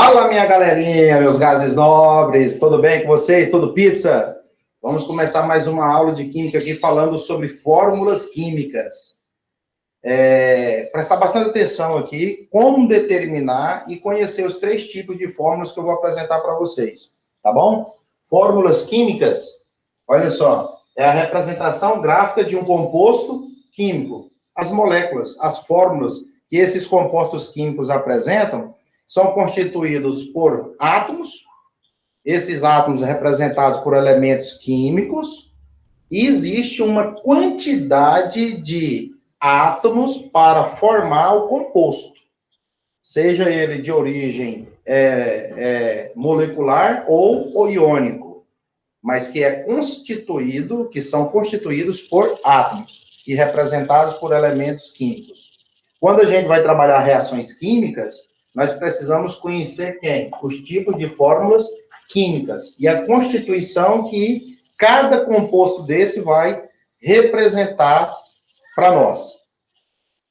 Fala, minha galerinha, meus gases nobres, tudo bem com vocês? Tudo pizza? Vamos começar mais uma aula de química aqui falando sobre fórmulas químicas. Prestar bastante atenção aqui, como determinar e conhecer os 3 tipos de fórmulas que eu vou apresentar para vocês, tá bom? Fórmulas químicas, olha só, é a representação gráfica de um composto químico. As moléculas, as fórmulas que esses compostos químicos apresentam são constituídos por átomos, esses átomos representados por elementos químicos, e existe uma quantidade de átomos para formar o composto, seja ele de origem molecular ou iônico, mas que são constituídos por átomos e representados por elementos químicos. Quando a gente vai trabalhar reações químicas, nós precisamos conhecer os tipos de fórmulas químicas e a constituição que cada composto desse vai representar para nós.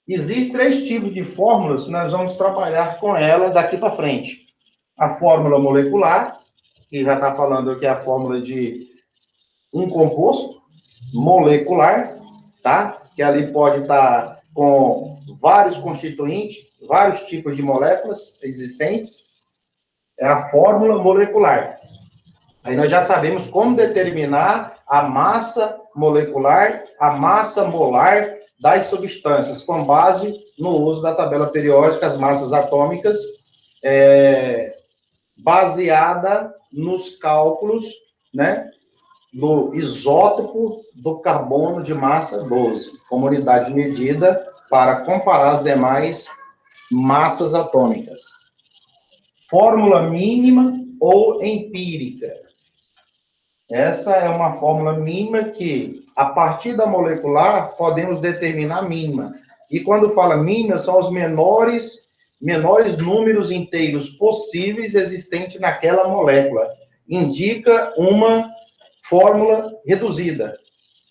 Existem 3 tipos de fórmulas que nós vamos trabalhar com elas daqui para frente. A fórmula molecular, que já está falando aqui a fórmula de um composto molecular, tá? Que ali pode estar com vários constituintes, vários tipos de moléculas existentes, é a fórmula molecular. Aí nós já sabemos como determinar a massa molecular, a massa molar das substâncias, com base no uso da tabela periódica, as massas atômicas, baseada nos cálculos, né, do isótopo do carbono de massa 12, como unidade de medida para comparar as demais massas atômicas. Fórmula mínima ou empírica. Essa é uma fórmula mínima que, a partir da molecular, podemos determinar a mínima. E quando fala mínima, são os menores números inteiros possíveis existentes naquela molécula. Indica uma fórmula reduzida,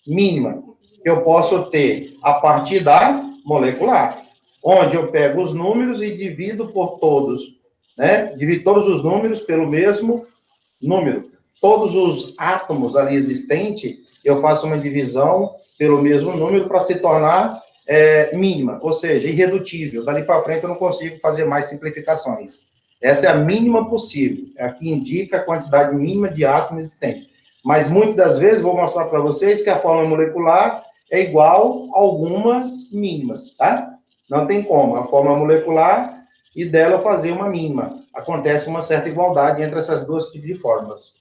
mínima, que eu posso ter a partir da molecular, onde eu pego os números e divido por todos, né? Divido todos os números pelo mesmo número. Todos os átomos ali existentes, eu faço uma divisão pelo mesmo número para se tornar mínima, ou seja, irredutível. Dali para frente eu não consigo fazer mais simplificações. Essa é a mínima possível, é a que indica a quantidade mínima de átomos existentes. Mas muitas das vezes, vou mostrar para vocês que a fórmula molecular é igual a algumas mínimas, tá? Não tem como, a fórmula molecular e dela fazer uma mínima. Acontece uma certa igualdade entre essas 2 tipos de fórmulas.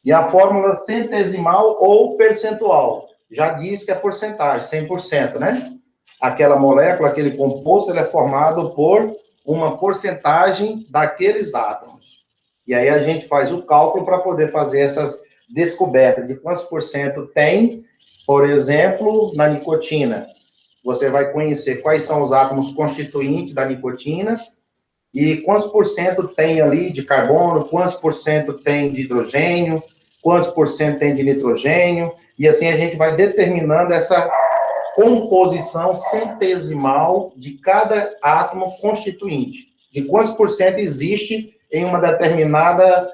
E a fórmula centesimal ou percentual, já diz que é porcentagem, 100%, né? Aquela molécula, aquele composto, ele é formado por uma porcentagem daqueles átomos. E aí a gente faz o cálculo para poder fazer essas descobertas de quantos por cento tem, por exemplo, na nicotina. Você vai conhecer quais são os átomos constituintes da nicotina e quantos por cento tem ali de carbono, quantos por cento tem de hidrogênio, quantos por cento tem de nitrogênio, e assim a gente vai determinando essa composição centesimal de cada átomo constituinte, de quantos por cento existe em uma determinada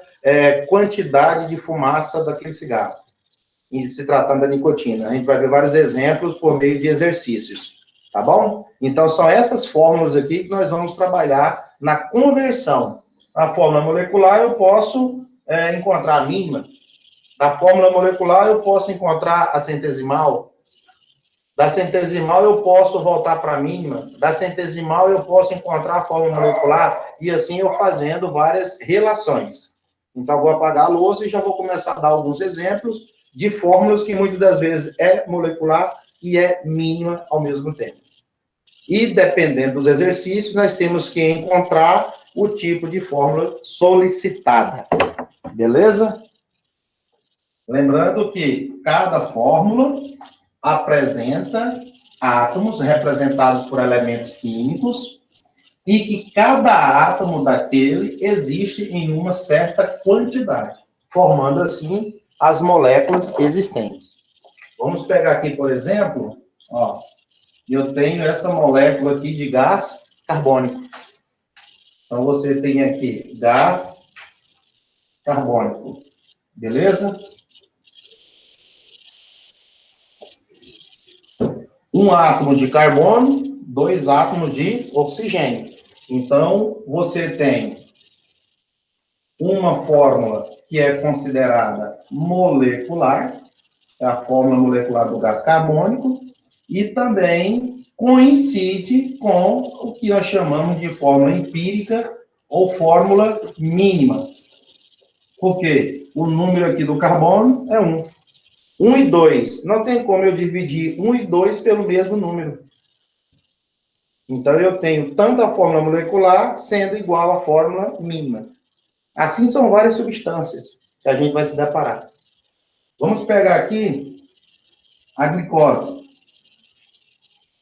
quantidade de fumaça daquele cigarro, e se tratando da nicotina. A gente vai ver vários exemplos por meio de exercícios, tá bom? Então, são essas fórmulas aqui que nós vamos trabalhar na conversão. Na fórmula molecular, eu posso encontrar a mínima. Da fórmula molecular, eu posso encontrar a centesimal. Da centesimal, eu posso voltar para a mínima. Da centesimal, eu posso encontrar a fórmula molecular. E assim eu fazendo várias relações. Então, vou apagar a louça e já vou começar a dar alguns exemplos de fórmulas que muitas das vezes é molecular e é mínima ao mesmo tempo. E, dependendo dos exercícios, nós temos que encontrar o tipo de fórmula solicitada. Beleza? Lembrando que cada fórmula apresenta átomos representados por elementos químicos e que cada átomo daquele existe em uma certa quantidade, formando, assim, as moléculas existentes. Vamos pegar aqui, por exemplo, ó, eu tenho essa molécula aqui de gás carbônico. Então, você tem aqui gás carbônico. Beleza? Um átomo de carbono, 2 átomos de oxigênio. Então, você tem uma fórmula que é considerada molecular, é a fórmula molecular do gás carbônico, e também coincide com o que nós chamamos de fórmula empírica ou fórmula mínima. Porque o número aqui do carbono é 1. 1 e 2. Não tem como eu dividir 1 e 2 pelo mesmo número. Então, eu tenho tanto a fórmula molecular sendo igual à fórmula mínima. Assim são várias substâncias que a gente vai se deparar. Vamos pegar aqui a glicose.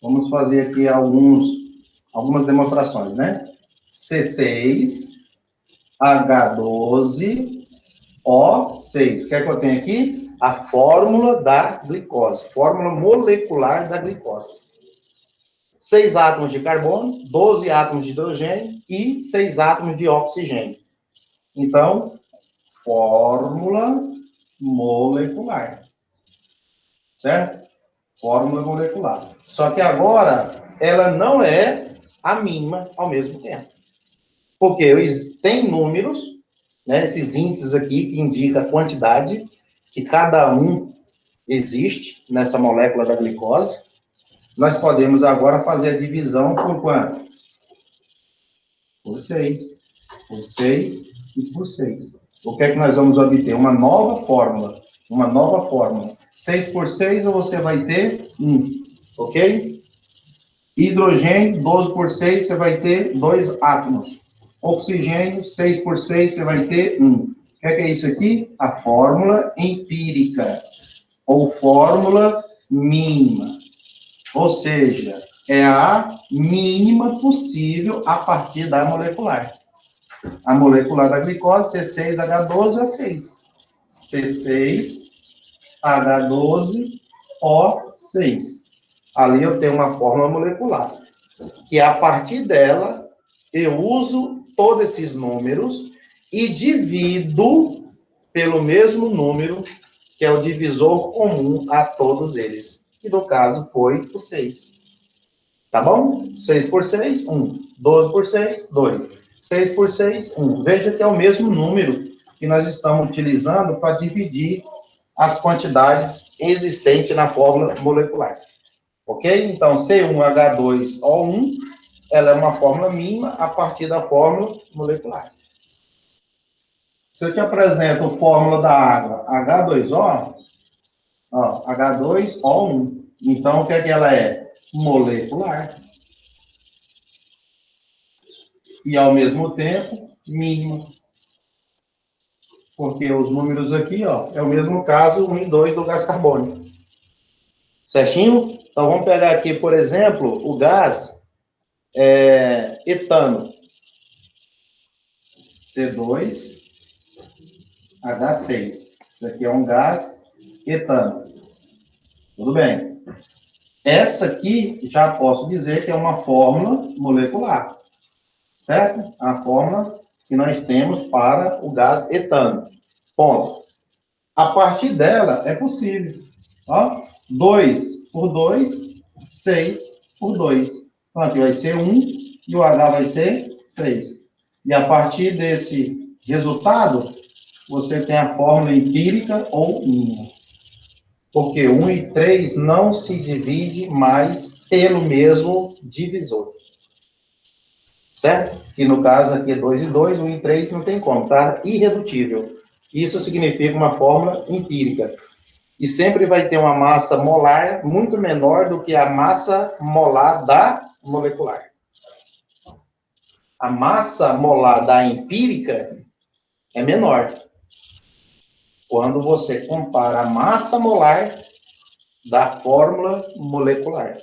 Vamos fazer aqui algumas demonstrações, né? C6H12O6. O que é que eu tenho aqui? A fórmula da glicose. Fórmula molecular da glicose. 6 átomos de carbono, 12 átomos de hidrogênio e 6 átomos de oxigênio. Então, fórmula molecular. Certo? Fórmula molecular. Só que agora, ela não é a mínima ao mesmo tempo. Porque tem números, né, esses índices aqui, que indicam a quantidade, que cada um existe nessa molécula da glicose. Nós podemos agora fazer a divisão por quanto? Por 6. Por 6 e por 6. O que é que nós vamos obter? Uma nova fórmula. Uma nova fórmula. 6 por 6, você vai ter 1. Ok? Hidrogênio, 12 por 6, você vai ter 2 átomos. Oxigênio, 6 por 6, você vai ter 1. O que é isso aqui? A fórmula empírica. Ou fórmula mínima. Ou seja, é a mínima possível a partir da molecular. A molecular da glicose, C6H12O6. C6H12O6. Ali eu tenho uma fórmula molecular. Que a partir dela, eu uso todos esses números e divido pelo mesmo número, que é o divisor comum a todos eles. Que no caso foi o 6. Tá bom? 6 por 6, 1. 12 por 6, 2. 6 por 6, 1. Veja que é o mesmo número que nós estamos utilizando para dividir as quantidades existentes na fórmula molecular. Ok? Então, C1H2O1, ela é uma fórmula mínima a partir da fórmula molecular. Se eu te apresento a fórmula da água, H2O, ó, H2O1. Então, o que é que ela é? Molecular. E, ao mesmo tempo, mínima. Porque os números aqui, ó, é o mesmo caso, 1 e 2 do gás carbônico. Certinho? Então, vamos pegar aqui, por exemplo, o gás etano. C2H6. Isso aqui é um gás etano. Tudo bem. Essa aqui, já posso dizer que é uma fórmula molecular. Certo? A fórmula que nós temos para o gás etano. Ponto. A partir dela, é possível. Ó, 2 por 2, 6 por 2. Então, aqui vai ser 1 e o H vai ser 3. E a partir desse resultado, você tem a fórmula empírica ou mínima. Porque 1 e 3 não se divide mais pelo mesmo divisor. Certo? Que no caso aqui é 2 e 2, 1 e 3 não tem como, tá? Irredutível. Isso significa uma fórmula empírica. E sempre vai ter uma massa molar muito menor do que a massa molar da molecular. A massa molar da empírica é menor. Quando você compara a massa molar da fórmula molecular.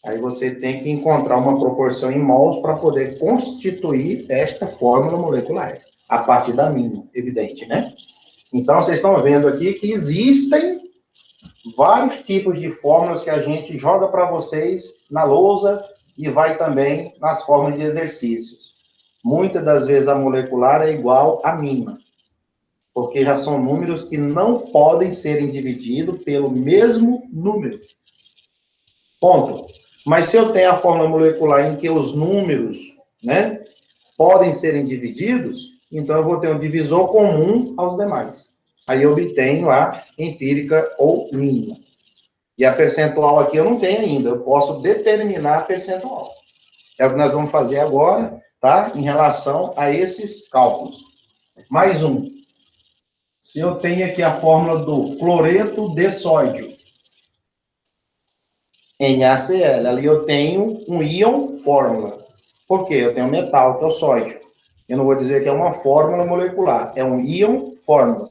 Aí você tem que encontrar uma proporção em mols para poder constituir esta fórmula molecular. A partir da mínima, evidente, né? Então, vocês estão vendo aqui que existem vários tipos de fórmulas que a gente joga para vocês na lousa e vai também nas formas de exercícios. muitas das vezes a molecular é igual à mínima, porque já são números que não podem serem divididos pelo mesmo número. Ponto. Mas se eu tenho a fórmula molecular em que os números, né, podem serem divididos, então eu vou ter um divisor comum aos demais. Aí eu obtenho a empírica ou mínima. E a percentual aqui eu não tenho ainda, eu posso determinar a percentual. É o que nós vamos fazer agora, tá? Em relação a esses cálculos. Mais um. Se eu tenho aqui a fórmula do cloreto de sódio, NaCl, ali eu tenho um íon fórmula. Por quê? Eu tenho metal, que é o sódio. Eu não vou dizer que é uma fórmula molecular, é um íon fórmula.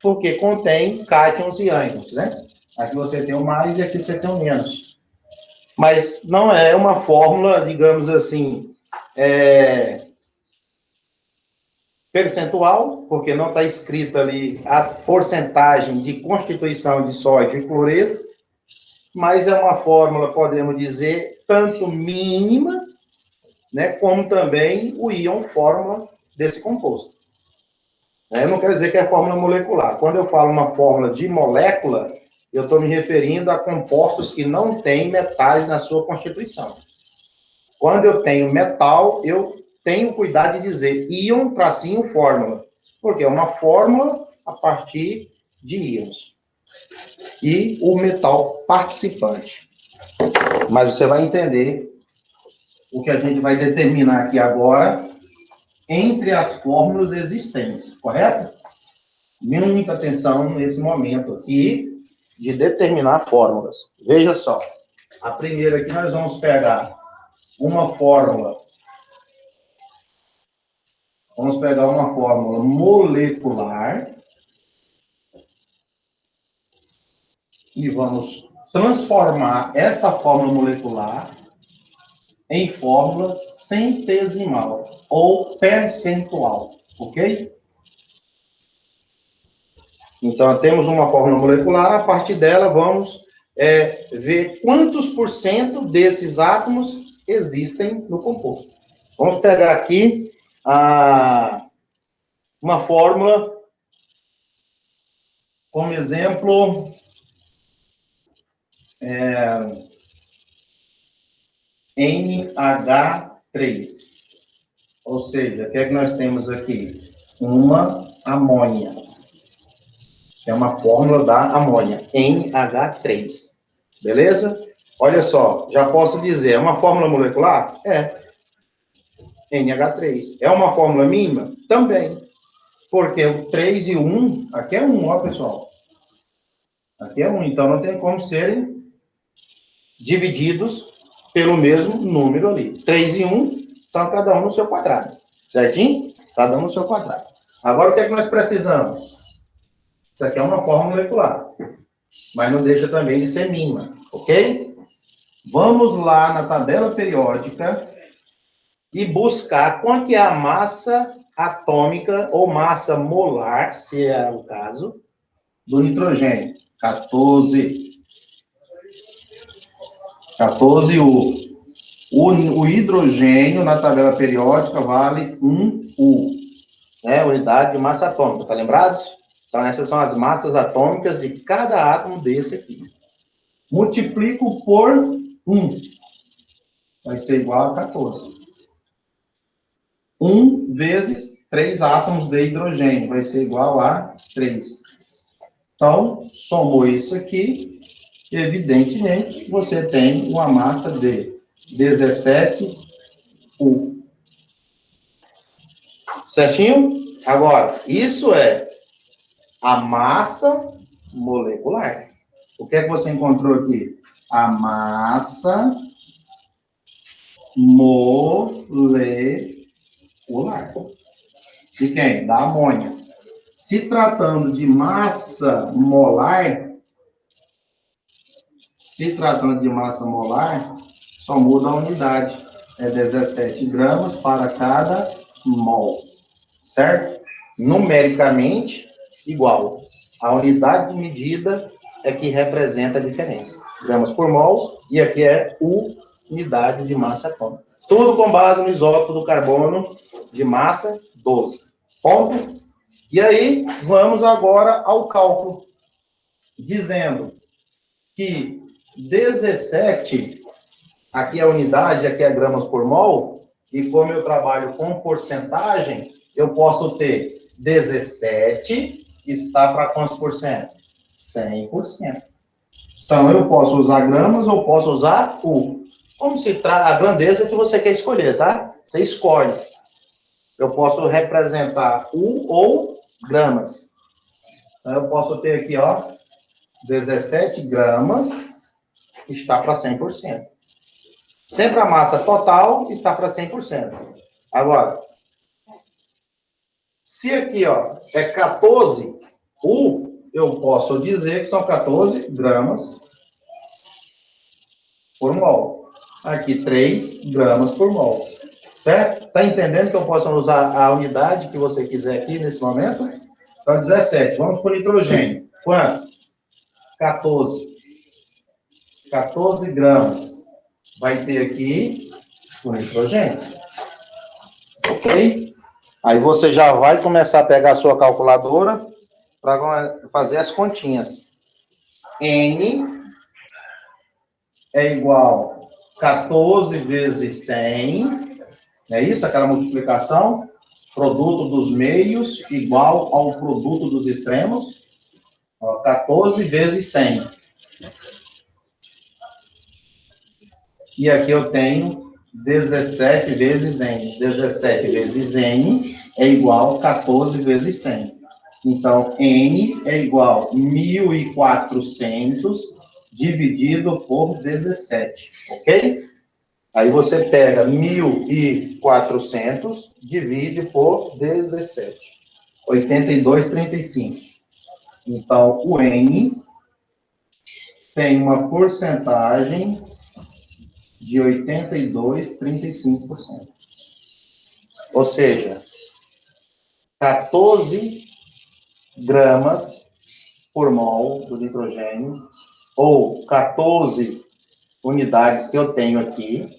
Porque contém cátions e ânions, né? Aqui você tem o mais e aqui você tem o menos. Mas não é uma fórmula, digamos assim, percentual, porque não está escrito ali as porcentagens de constituição de sódio e cloreto, mas é uma fórmula, podemos dizer, tanto mínima, né, como também o íon fórmula desse composto. Eu não quero dizer que é fórmula molecular. Quando eu falo uma fórmula de molécula, eu estou me referindo a compostos que não têm metais na sua constituição. Quando eu tenho metal, eu tenho cuidado de dizer íon, tracinho, fórmula, porque é uma fórmula a partir de íons. E o metal participante. Mas você vai entender o que a gente vai determinar aqui agora entre as fórmulas existentes, correto? Muita atenção nesse momento aqui de determinar fórmulas. Veja só, a primeira aqui nós vamos pegar uma fórmula. Vamos pegar uma fórmula molecular e vamos transformar esta fórmula molecular em fórmula centesimal ou percentual, ok? Então, temos uma fórmula molecular, a partir dela vamos ver quantos por cento desses átomos existem no composto. Vamos pegar aqui uma fórmula, como exemplo, NH3. Ou seja, o que é que nós temos aqui? Uma amônia. É uma fórmula da amônia, NH3. Beleza? Olha só, já posso dizer, é uma fórmula molecular? É. NH3. É uma fórmula mínima? Também. Porque o 3 e o 1, aqui é 1, ó, pessoal. Aqui é 1, então não tem como serem divididos pelo mesmo número ali. 3 e 1, então cada um no seu quadrado. Certinho? Cada um no seu quadrado. Agora, o que é que nós precisamos? Isso aqui é uma fórmula molecular, mas não deixa também de ser mínima, ok? Vamos lá na tabela periódica e buscar quanto é a massa atômica ou massa molar, se é o caso, do nitrogênio. 14. 14U. O hidrogênio, na tabela periódica, vale 1U. Né? Unidade de massa atômica, tá lembrados? Então, essas são as massas atômicas de cada átomo desse aqui. Multiplico por 1. Vai ser igual a 14. 1 vezes 3 átomos de hidrogênio. Vai ser igual a 3. Então, somou isso aqui. Evidentemente, você tem uma massa de 17U. Certinho? Agora, isso é a massa molecular. O que é que você encontrou aqui? A massa molecular. De quem? Da amônia. Se tratando de massa molar, só muda a unidade. É 17 gramas para cada mol. Certo? Numericamente, igual. A unidade de medida é que representa a diferença. Gramas por mol, e aqui é unidade de massa atômica. Tudo com base no isótopo do carbono de massa, 12. Ponto. E aí, vamos agora ao cálculo, dizendo que 17, aqui é a unidade, aqui é gramas por mol, e como eu trabalho com porcentagem, eu posso ter 17 está para quantos por cento? 100%. Então, eu posso usar gramas ou posso usar U. Como se trata a grandeza que você quer escolher, tá? Você escolhe. Eu posso representar U ou gramas. Então, eu posso ter aqui, ó, 17 gramas está para 100%. Sempre a massa total está para 100%. Agora, se aqui, ó, é 14 U, eu posso dizer que são 14 gramas por mol. Aqui, 3 gramas por mol. Certo? Tá entendendo que eu posso usar a unidade que você quiser aqui nesse momento? Então, 17. Vamos por nitrogênio. Quanto? 14. 14 gramas. Vai ter aqui o nitrogênio. Ok? Aí você já vai começar a pegar a sua calculadora para fazer as continhas. N é igual a 14 vezes 100. É isso? Aquela multiplicação? Produto dos meios igual ao produto dos extremos. Ó, 14 vezes 100. E aqui eu tenho 17 vezes N. 17 vezes N é igual a 14 vezes 100. Então, N é igual a 1.400 dividido por 17. Ok? Aí você pega 1.400, divide por 17. 82,35. Então, o N tem uma porcentagem de 82,35%. Ou seja, 14 gramas por mol do nitrogênio, ou 14 unidades que eu tenho aqui,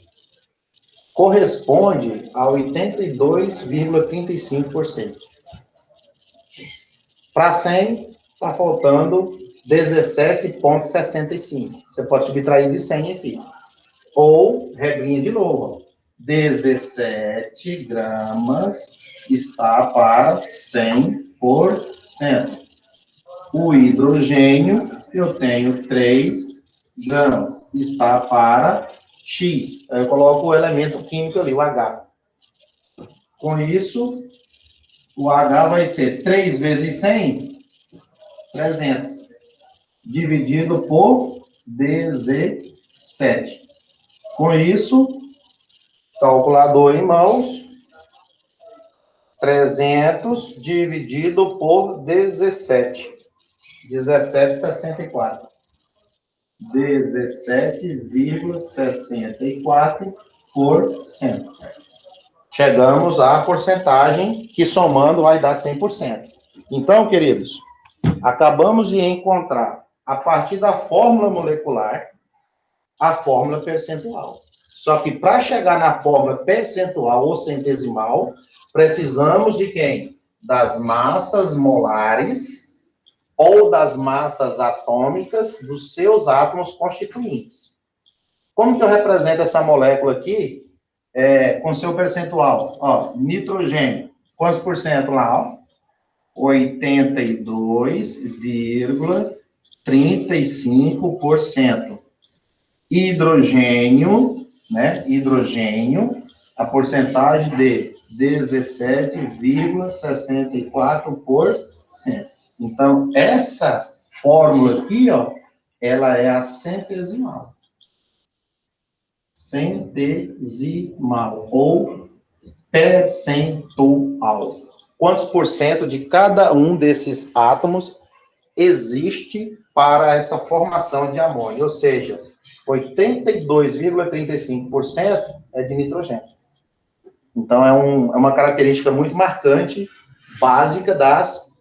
corresponde a 82,35%. Para 100, está faltando 17,65. Você pode subtrair de 100 aqui. Ou, regrinha de novo, 17 gramas está para 100%. O hidrogênio, eu tenho 3 gramas, está para X. Aí eu coloco o elemento químico ali, o H. Com isso, o H vai ser 3 vezes 100, 300. Dividido por 17. Com isso, calculador em mãos, 300 dividido por 17. 17,64. 17,64%. Chegamos à porcentagem que somando vai dar 100%. Então, queridos, acabamos de encontrar, a partir da fórmula molecular, a fórmula percentual. Só que para chegar na fórmula percentual ou centesimal, precisamos de quem? Das massas molares ou das massas atômicas dos seus átomos constituintes. Como que eu represento essa molécula aqui com seu percentual? Ó, nitrogênio, quantos por cento lá? Ó? 82,35%. Hidrogênio, né? Hidrogênio, a porcentagem de 17,64%. Então, essa fórmula aqui, ó, ela é a centesimal. Centesimal, ou percentual. Quantos por cento de cada um desses átomos existe para essa formação de amônio? Ou seja, 82,35% é de nitrogênio. Então, é uma característica muito marcante, básica das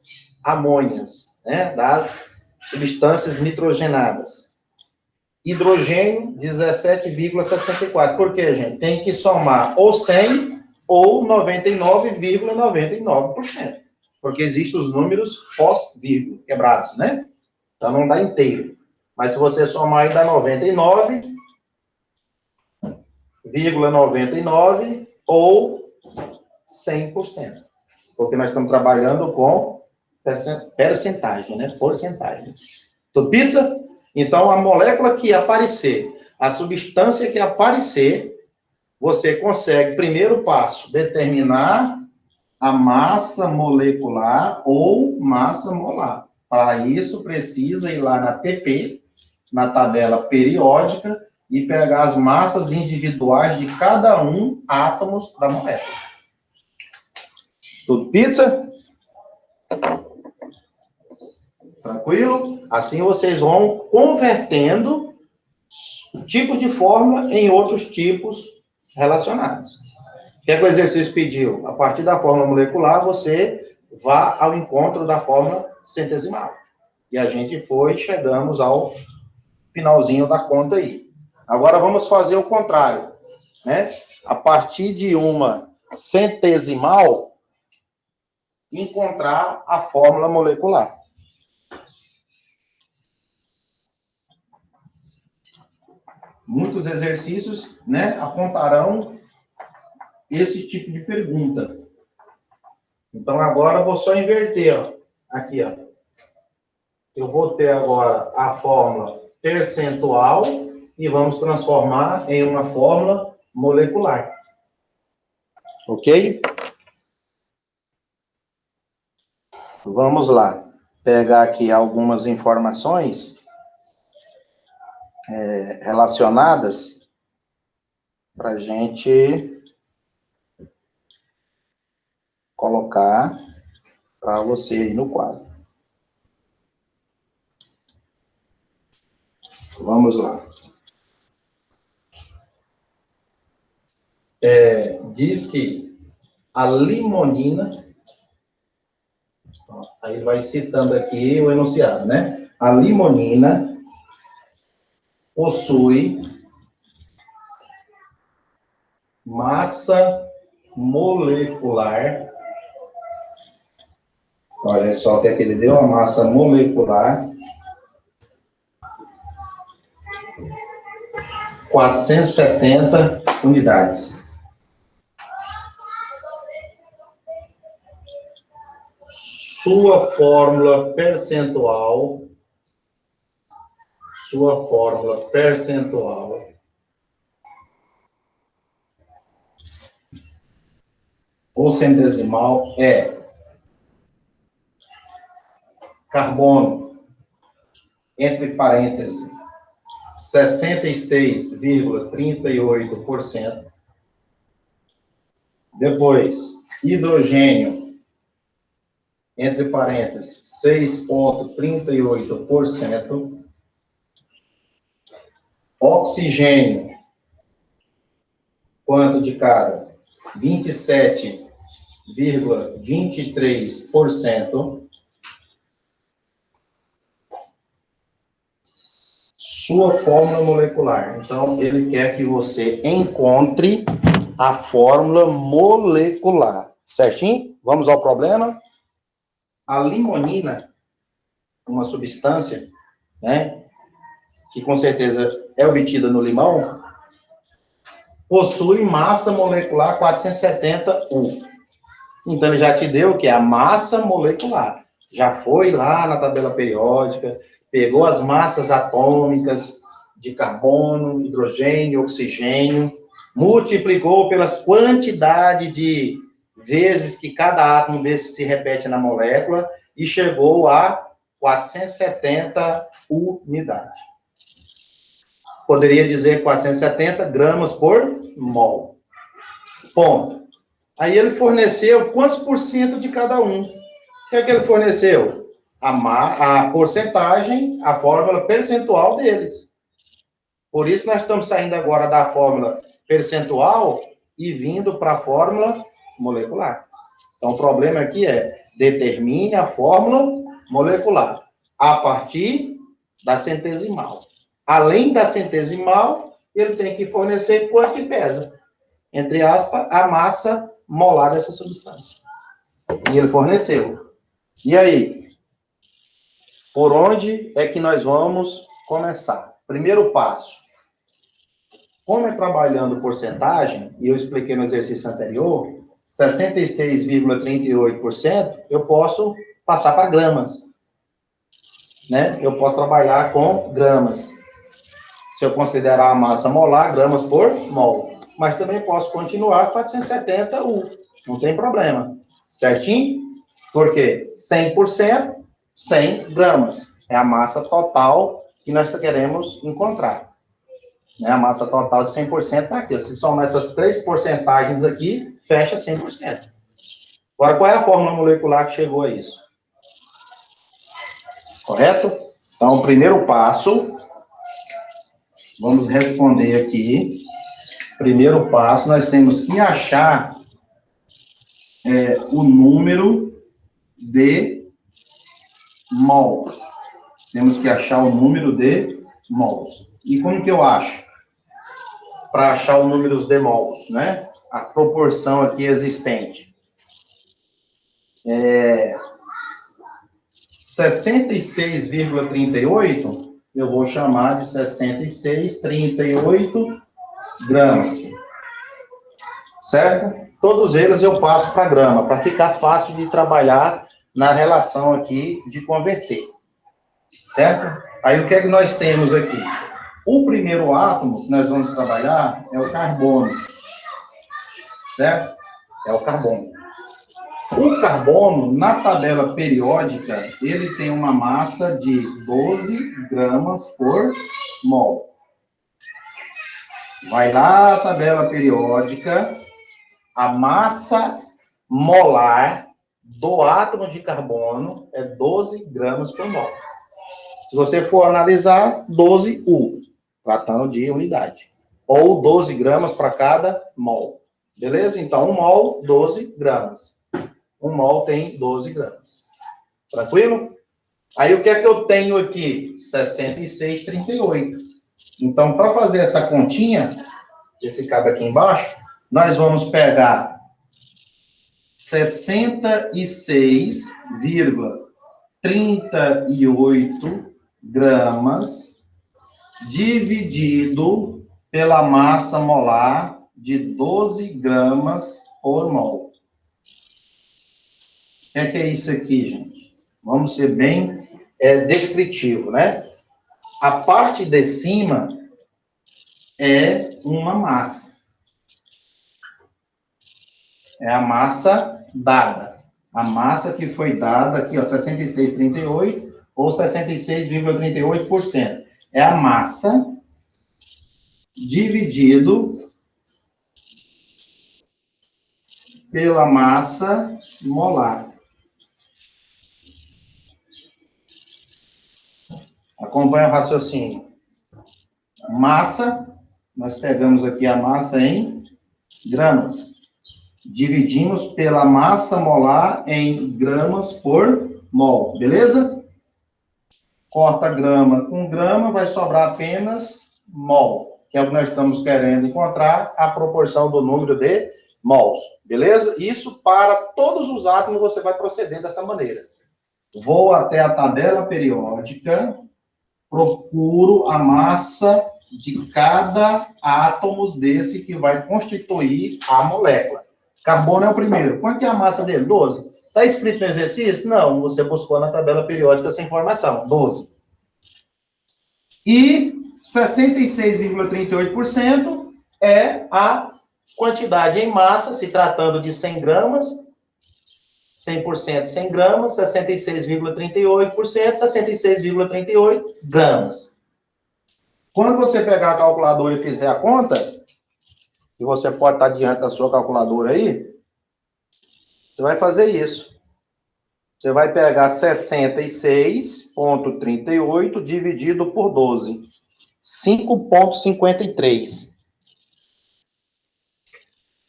amônias, né? Das substâncias nitrogenadas. Hidrogênio, 17,64. Por quê, gente? Tem que somar ou 100 ou 99,99%. Porque existem os números pós-vírgula, quebrados, né? Então não dá inteiro. Mas se você somar aí dá 99,99 ou 100%. Porque nós estamos trabalhando com percentagem, né? Porcentagem. Tudo pizza? Então, a molécula que aparecer, a substância que aparecer, você consegue, primeiro passo, determinar a massa molecular ou massa molar. Para isso, precisa ir lá na TP, na tabela periódica, e pegar as massas individuais de cada um átomos da molécula. Tudo pizza? Tranquilo? Assim vocês vão convertendo tipos de fórmula em outros tipos relacionados. O que é que o exercício pediu? A partir da fórmula molecular, você vá ao encontro da fórmula centesimal. E a gente chegamos ao finalzinho da conta aí. Agora vamos fazer o contrário, né? A partir de uma centesimal, encontrar a fórmula molecular. Muitos exercícios, né, apontarão esse tipo de pergunta. Então, agora eu vou só inverter, ó. Aqui, ó. Eu vou ter agora a fórmula percentual e vamos transformar em uma fórmula molecular. Ok? Vamos lá. Pegar aqui algumas informações relacionadas para a gente colocar para você aí no quadro. Vamos lá. Diz que a limonina, aí vai citando aqui o enunciado, né? A limonina possui massa molecular. Olha só o que é que ele deu, a massa molecular 470 unidades. Sua fórmula percentual ou centesimal é carbono, entre parênteses, 66,38%. Depois, hidrogênio, entre parênteses, 6,38%. Oxigênio, quanto de cada? 27,23%. Sua fórmula molecular. Então, ele quer que você encontre a fórmula molecular. Certinho? Vamos ao problema? A limonina, uma substância, né, que com certeza é obtida no limão, possui massa molecular 470 U. Então, ele já te deu que é a massa molecular. Já foi lá na tabela periódica, pegou as massas atômicas de carbono, hidrogênio, oxigênio, multiplicou pelas quantidades de vezes que cada átomo desse se repete na molécula e chegou a 470 unidades. Poderia dizer 470 gramas por mol. Ponto. Aí ele forneceu quantos por cento de cada um. O que é que ele forneceu? A porcentagem, a fórmula percentual deles. Por isso nós estamos saindo agora da fórmula percentual e vindo para a fórmula molecular. Então o problema aqui é determine a fórmula molecular a partir da centesimal. Além da centesimal, ele tem que fornecer quanto que pesa. Entre aspas, a massa molar dessa substância. E ele forneceu. E aí? Por onde é que nós vamos começar? Primeiro passo. Como é trabalhando porcentagem, e eu expliquei no exercício anterior, 66,38%, eu posso passar para gramas. Né? Eu posso trabalhar com gramas. Se eu considerar a massa molar, gramas por mol. Mas também posso continuar 470 U. Não tem problema. Certinho? Por quê? 100%, 100 gramas. É a massa total que nós queremos encontrar. Né? A massa total de 100% está aqui. Se somar essas três porcentagens aqui, fecha 100%. Agora, qual é a fórmula molecular que chegou a isso? Correto? Então, o primeiro passo, vamos responder aqui. Primeiro passo, nós temos que achar o número de mols. Temos que achar o número de mols. E como que eu acho? Para achar o número de mols, né? A proporção aqui existente. 66,38, eu vou chamar de 66,38 gramas. Certo? Todos eles eu passo para grama, para ficar fácil de trabalhar na relação aqui de converter. Certo? Aí o que é que nós temos aqui? O primeiro átomo que nós vamos trabalhar é o carbono. Certo? É o carbono. O carbono, na tabela periódica, ele tem uma massa de 12 gramas por mol. Vai lá a tabela periódica, a massa molar do átomo de carbono é 12 gramas por mol. Se você for analisar, 12 U, tratando de unidade. Ou 12 gramas para cada mol. Beleza? Então, 1 mol, 12 gramas. 1 mol tem 12 gramas. Tranquilo? Aí, o que é que eu tenho aqui? 66,38. Então, para fazer essa continha, esse cabo aqui embaixo, nós vamos pegar 66,38 gramas dividido pela massa molar de 12 gramas por mol. O que é isso aqui, gente? Vamos ser bem descritivo, né? A parte de cima é uma massa. É a massa dada. A massa que foi dada aqui, ó, 66,38 ou 66,38%. É a massa dividido pela massa molar. Acompanha o raciocínio. Massa, nós pegamos aqui a massa em gramas. Dividimos pela massa molar em gramas por mol, beleza? Corta grama com grama, vai sobrar apenas mol, que é o que nós estamos querendo encontrar, a proporção do número de mols, beleza? Isso para todos os átomos você vai proceder dessa maneira. Vou até a tabela periódica, procuro a massa de cada átomo desse que vai constituir a molécula. Carbono é o primeiro. Quanto é a massa dele? 12. Está escrito no exercício? Não, você buscou na tabela periódica essa informação. 12. E 66,38% é a quantidade em massa, se tratando de 100 gramas, 100% 100 gramas, 66,38%, 66,38 gramas. Quando você pegar a calculadora e fizer a conta, e você pode estar diante da sua calculadora aí, você vai fazer isso. Você vai pegar 66,38 dividido por 12. 5,53.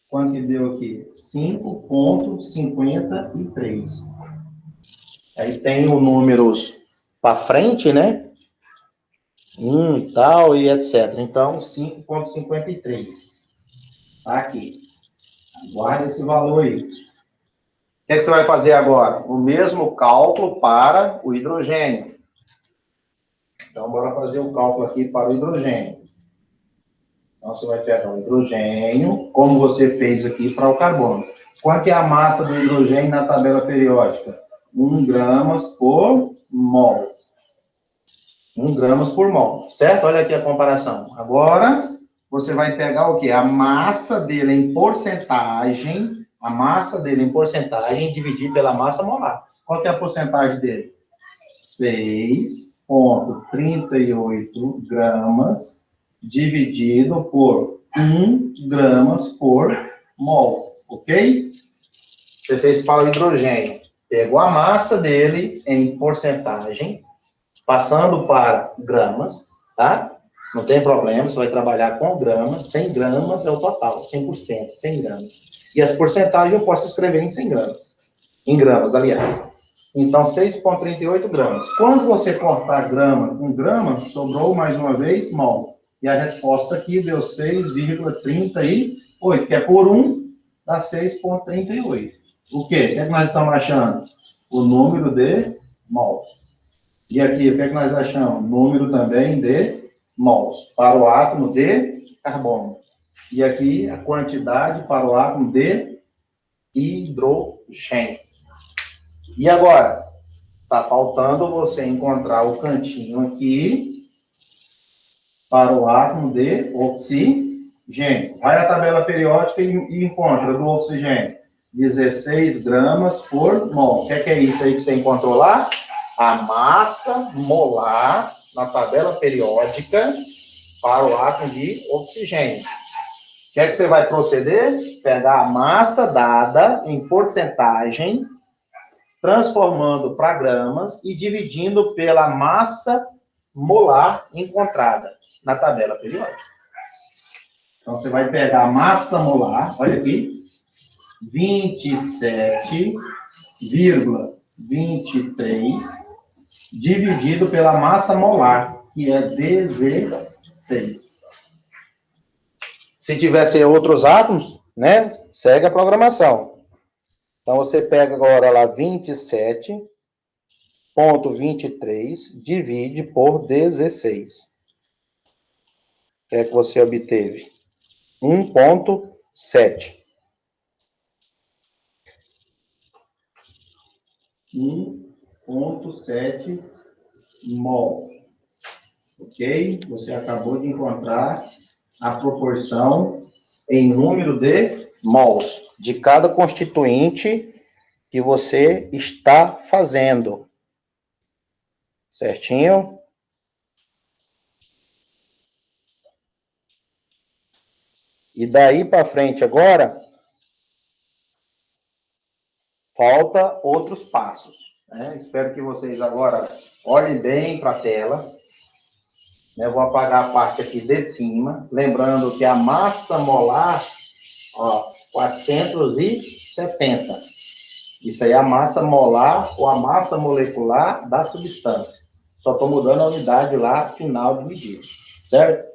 Quanto que deu aqui? 5,53. Aí tem os números para frente, né? E tal, e etc. Então, 5,53. Tá aqui. Guarda esse valor aí. O que é que você vai fazer agora? O mesmo cálculo para o hidrogênio. Então, bora fazer o cálculo aqui para o hidrogênio. Então, você vai pegar o hidrogênio, como você fez aqui para o carbono. Quanto é a massa do hidrogênio na tabela periódica? 1 gramas por mol. 1 gramas por mol, certo? Olha aqui a comparação. Agora, você vai pegar o quê? A massa dele em porcentagem, e dividir pela massa molar. Qual que é a porcentagem dele? 6,38 gramas dividido por 1 gramas por mol, ok? Você fez para o hidrogênio. Pegou a massa dele em porcentagem, passando para gramas, tá? Não tem problema, você vai trabalhar com gramas. 100 gramas é o total, 100%, 100 gramas. E as porcentagens eu posso escrever em 100 gramas. Em gramas, aliás. Então, 6,38 gramas. Quando você cortar grama com grama, sobrou, mais uma vez, mol. E a resposta aqui deu 6,38, que é por 1, dá 6,38. O quê? O que é que nós estamos achando? O número de mols. E aqui, o que é que nós achamos? Número também de mols para o átomo de carbono. E aqui, a quantidade para o átomo de hidrogênio. E agora? Está faltando você encontrar o cantinho aqui para o átomo de oxigênio. Vai à tabela periódica e encontra do oxigênio 16 gramas por mol. O que é isso aí que você encontrou lá? A massa molar na tabela periódica para o átomo de oxigênio. O que é que você vai proceder? Pegar a massa dada em porcentagem, transformando para gramas e dividindo pela massa molar encontrada na tabela periódica. Então, você vai pegar a massa molar, olha aqui, 27,23 dividido pela massa molar, que é 16. Se tivesse outros átomos, né, segue a programação. Então, você pega agora lá 27,23, divide por 16. O que é que você obteve? 1,7. 1,7 mol. Ok? Você acabou de encontrar a proporção em número de mols de cada constituinte que você está fazendo. Certinho? E daí para frente agora, falta outros passos. Né? Espero que vocês agora olhem bem para a tela. Eu vou apagar a parte aqui de cima, lembrando que a massa molar, ó, 470. Isso aí é a massa molar ou a massa molecular da substância. Só estou mudando a unidade lá final de medida, certo? O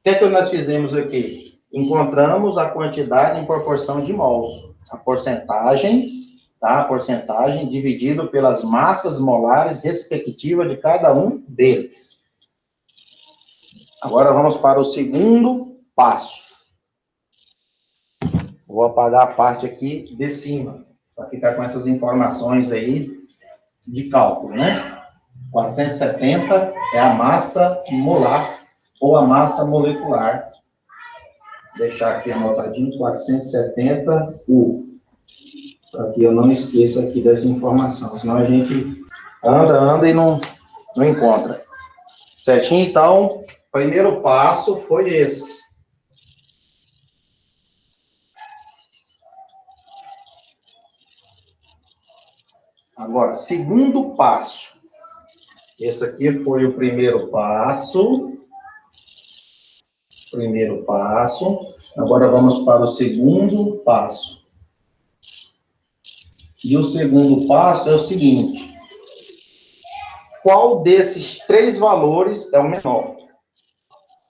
que é que nós fizemos aqui? Encontramos a quantidade em proporção de mols. A porcentagem, tá? A porcentagem dividido pelas massas molares respectivas de cada um deles. Agora vamos para o segundo passo. Vou apagar a parte aqui de cima, para ficar com essas informações aí de cálculo, né? 470 é a massa molar ou a massa molecular. Vou deixar aqui anotadinho, 470 U. Para que eu não esqueça aqui dessa informação, senão a gente anda e não encontra. Certinho? Então, o primeiro passo foi esse. Agora, segundo passo. Esse aqui foi o primeiro passo. Primeiro passo. Agora vamos para o segundo passo. E o segundo passo é o seguinte. Qual desses três valores é o menor?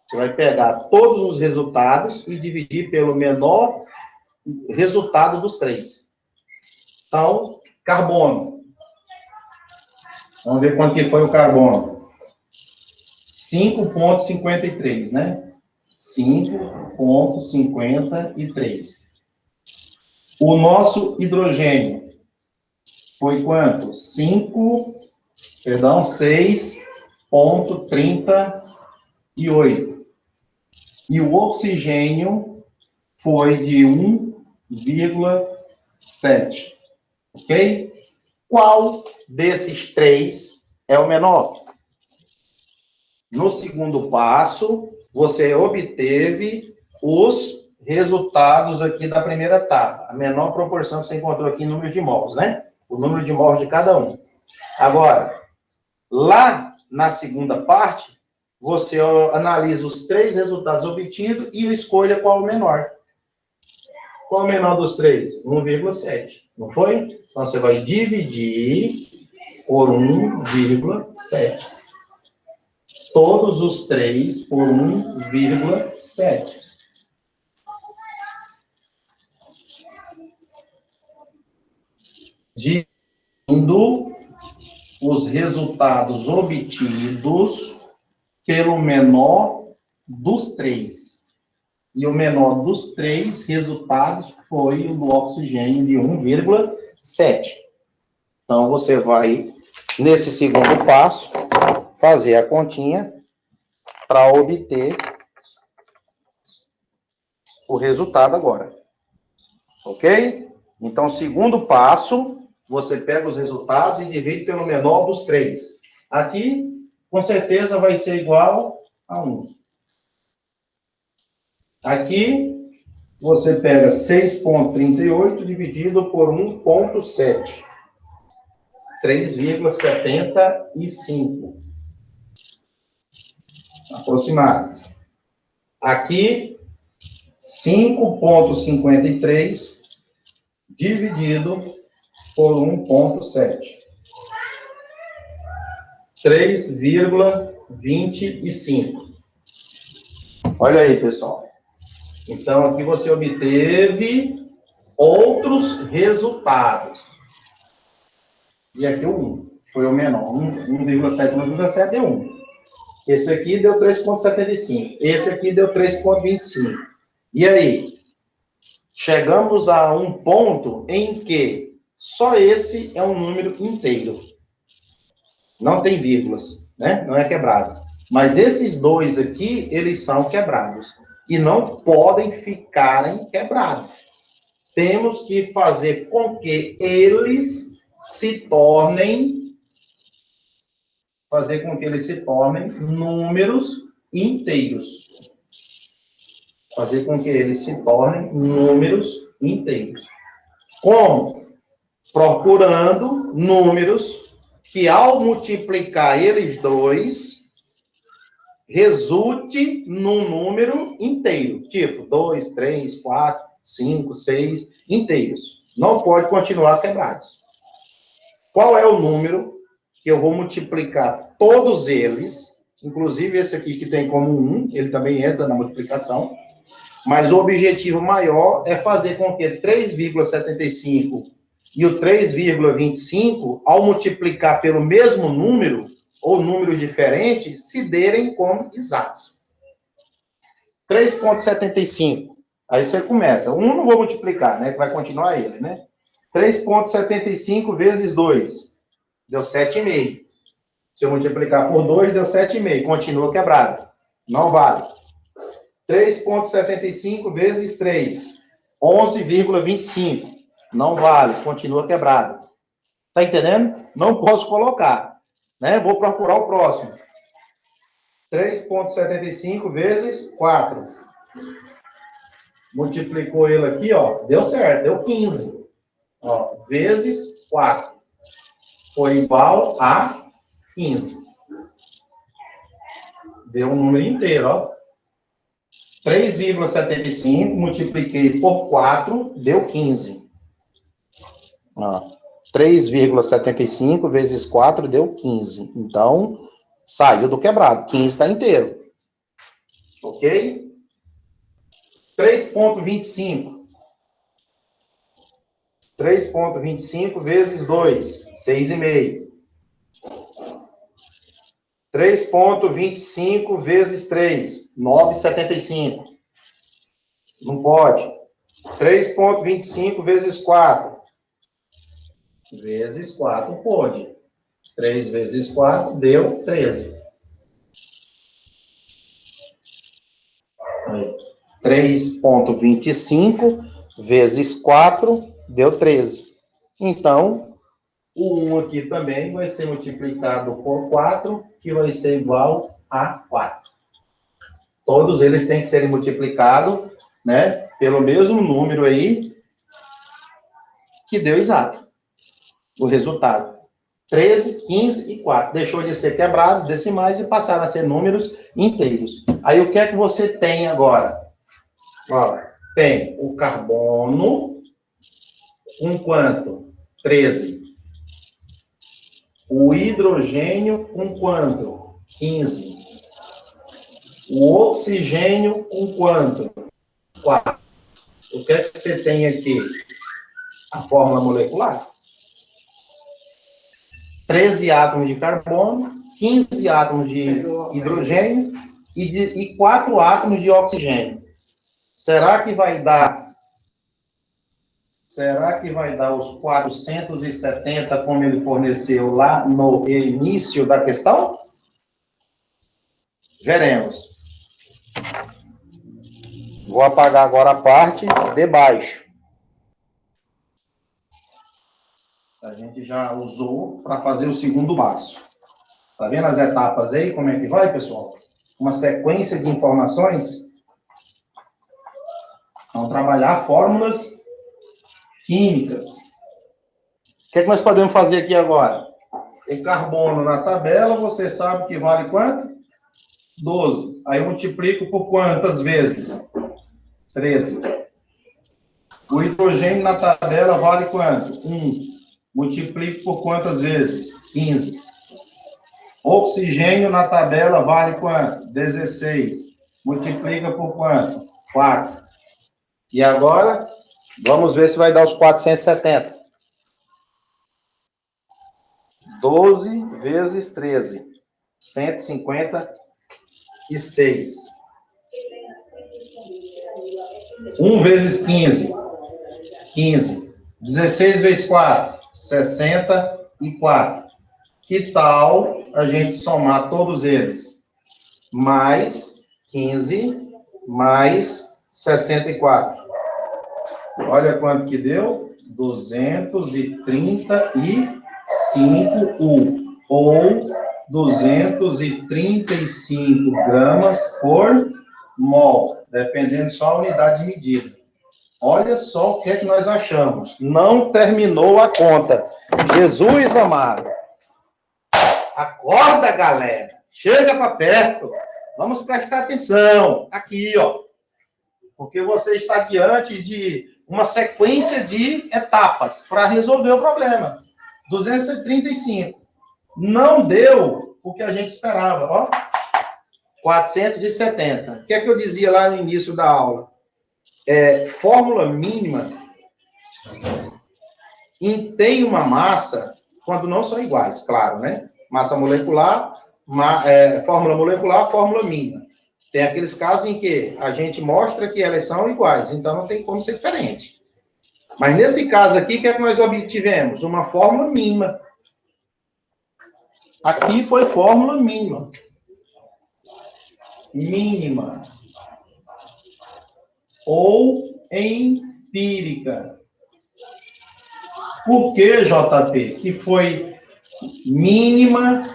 Você vai pegar todos os resultados e dividir pelo menor resultado dos três. Então, carbono. Vamos ver quanto que foi o carbono. 5,53, né? 5,53. O nosso hidrogênio foi quanto? 6,38. E o oxigênio foi de 1,7. Ok? Qual desses três é o menor? No segundo passo, você obteve os resultados aqui da primeira etapa. A menor proporção que você encontrou aqui em número de mols, né? O número de mols de cada um. Agora, lá na segunda parte, você analisa os três resultados obtidos e escolha qual o menor. Qual o menor dos três? 1,7. Não foi? Então, você vai dividir por 1,7. Todos os três por 1,7. Dividindo os resultados obtidos pelo menor dos três. E o menor dos três resultados foi o do oxigênio de 1,7. Então, você vai, nesse segundo passo, fazer a continha para obter o resultado agora. Ok? Então, segundo passo, você pega os resultados e divide pelo menor dos três. Aqui, com certeza, vai ser igual a 1. Aqui, você pega 6,38 dividido por 1,7. 3,75. Aproximado. Aqui, 5,53 dividido por 1,7. 3,25. Olha aí, pessoal. Então, aqui você obteve outros resultados. E aqui o 1 foi o menor. 1,7 mais 1,7 deu 1. Esse aqui deu 3,75. Esse aqui deu 3,25. E aí? Chegamos a um ponto em que só esse é um número inteiro. Não tem vírgulas, né? Não é quebrado. Mas esses dois aqui, eles são quebrados. E não podem ficarem quebrados. Temos que fazer com que eles se tornem números inteiros. Fazer com que eles se tornem números inteiros. Como? Procurando números que, ao multiplicar eles dois, resulte num número inteiro. Tipo, 2, 3, 4, 5, 6, inteiros. Não pode continuar quebrados. Qual é o número que eu vou multiplicar todos eles, inclusive esse aqui que tem como 1, ele também entra na multiplicação, mas o objetivo maior é fazer com que 3,75 e o 3,25, ao multiplicar pelo mesmo número, ou números diferentes, se derem como exatos. 3,75. Aí você começa. 1 não vou multiplicar, né? Que vai continuar ele, né? 3,75 vezes 2. Deu 7,5. Se eu multiplicar por 2, deu 7,5. Continua quebrado. Não vale. 3,75 vezes 3. 11,25. Não vale. Continua quebrado. Tá entendendo? Não posso colocar. Né? Vou procurar o próximo. 3,75 vezes 4. Multiplicou ele aqui, ó. Deu certo. Deu 15. Ó, vezes 4. Foi igual a 15. Deu um número inteiro, ó. 3,75 multipliquei por 4, deu 15. Ó, 3,75 vezes 4 deu 15. Então, saiu do quebrado. 15 está inteiro. Ok? 3,25. 3,25 vezes 2, 6,5. 3,25 vezes 3, 9,75. Não pode. 3,25 vezes 4. Vezes 4 pode. 3 vezes 4 deu 13. 3,25 vezes 4 deu 13. Então, o 1 aqui também vai ser multiplicado por 4, que vai ser igual a 4. Todos eles têm que serem multiplicados, né, pelo mesmo número aí, que deu exato. O resultado. 13, 15 e 4. Deixou de ser quebrados, decimais, e passaram a ser números inteiros. Aí, o que é que você tem agora? Ó, tem o carbono com quanto? 13. O hidrogênio com quanto? 15. O oxigênio com quanto? 4. O que é que você tem aqui? A fórmula molecular. 13 átomos de carbono, 15 átomos de hidrogênio e 4 átomos de oxigênio. Será que vai dar os 470 como ele forneceu lá no início da questão? Veremos. Vou apagar agora a parte de baixo. A gente já usou para fazer o segundo passo. Tá vendo as etapas aí? Como é que vai, pessoal? Uma sequência de informações. Vamos trabalhar fórmulas químicas. O que é que nós podemos fazer aqui agora? O carbono na tabela, você sabe que vale quanto? 12. Aí eu multiplico por quantas vezes? 13. O hidrogênio na tabela vale quanto? 1. Multiplico por quantas vezes? 15. Oxigênio na tabela vale quanto? 16. Multiplica por quanto? 4. E agora, vamos ver se vai dar os 470. 12 vezes 13. 156. 1 vezes 15. 15. 16 vezes 4. 64. Que tal a gente somar todos eles? Mais 15, mais 64. Olha quanto que deu. 235 ou 235 gramas por mol, dependendo só da unidade de medida. Olha só o que é que nós achamos. Não terminou a conta. Jesus amado. Acorda, galera. Chega para perto. Vamos prestar atenção. Aqui, ó. Porque você está diante de uma sequência de etapas para resolver o problema. 235. Não deu o que a gente esperava, ó. 470. O que é que eu dizia lá no início da aula? Fórmula mínima tem uma massa, quando não são iguais, claro, né? Massa molecular, fórmula molecular, fórmula mínima. Tem aqueles casos em que a gente mostra que elas são iguais, então não tem como ser diferente. Mas nesse caso aqui, o que é que nós obtivemos? Uma fórmula mínima. Aqui foi fórmula mínima. Mínima. Ou empírica. Por que, JP, que foi mínima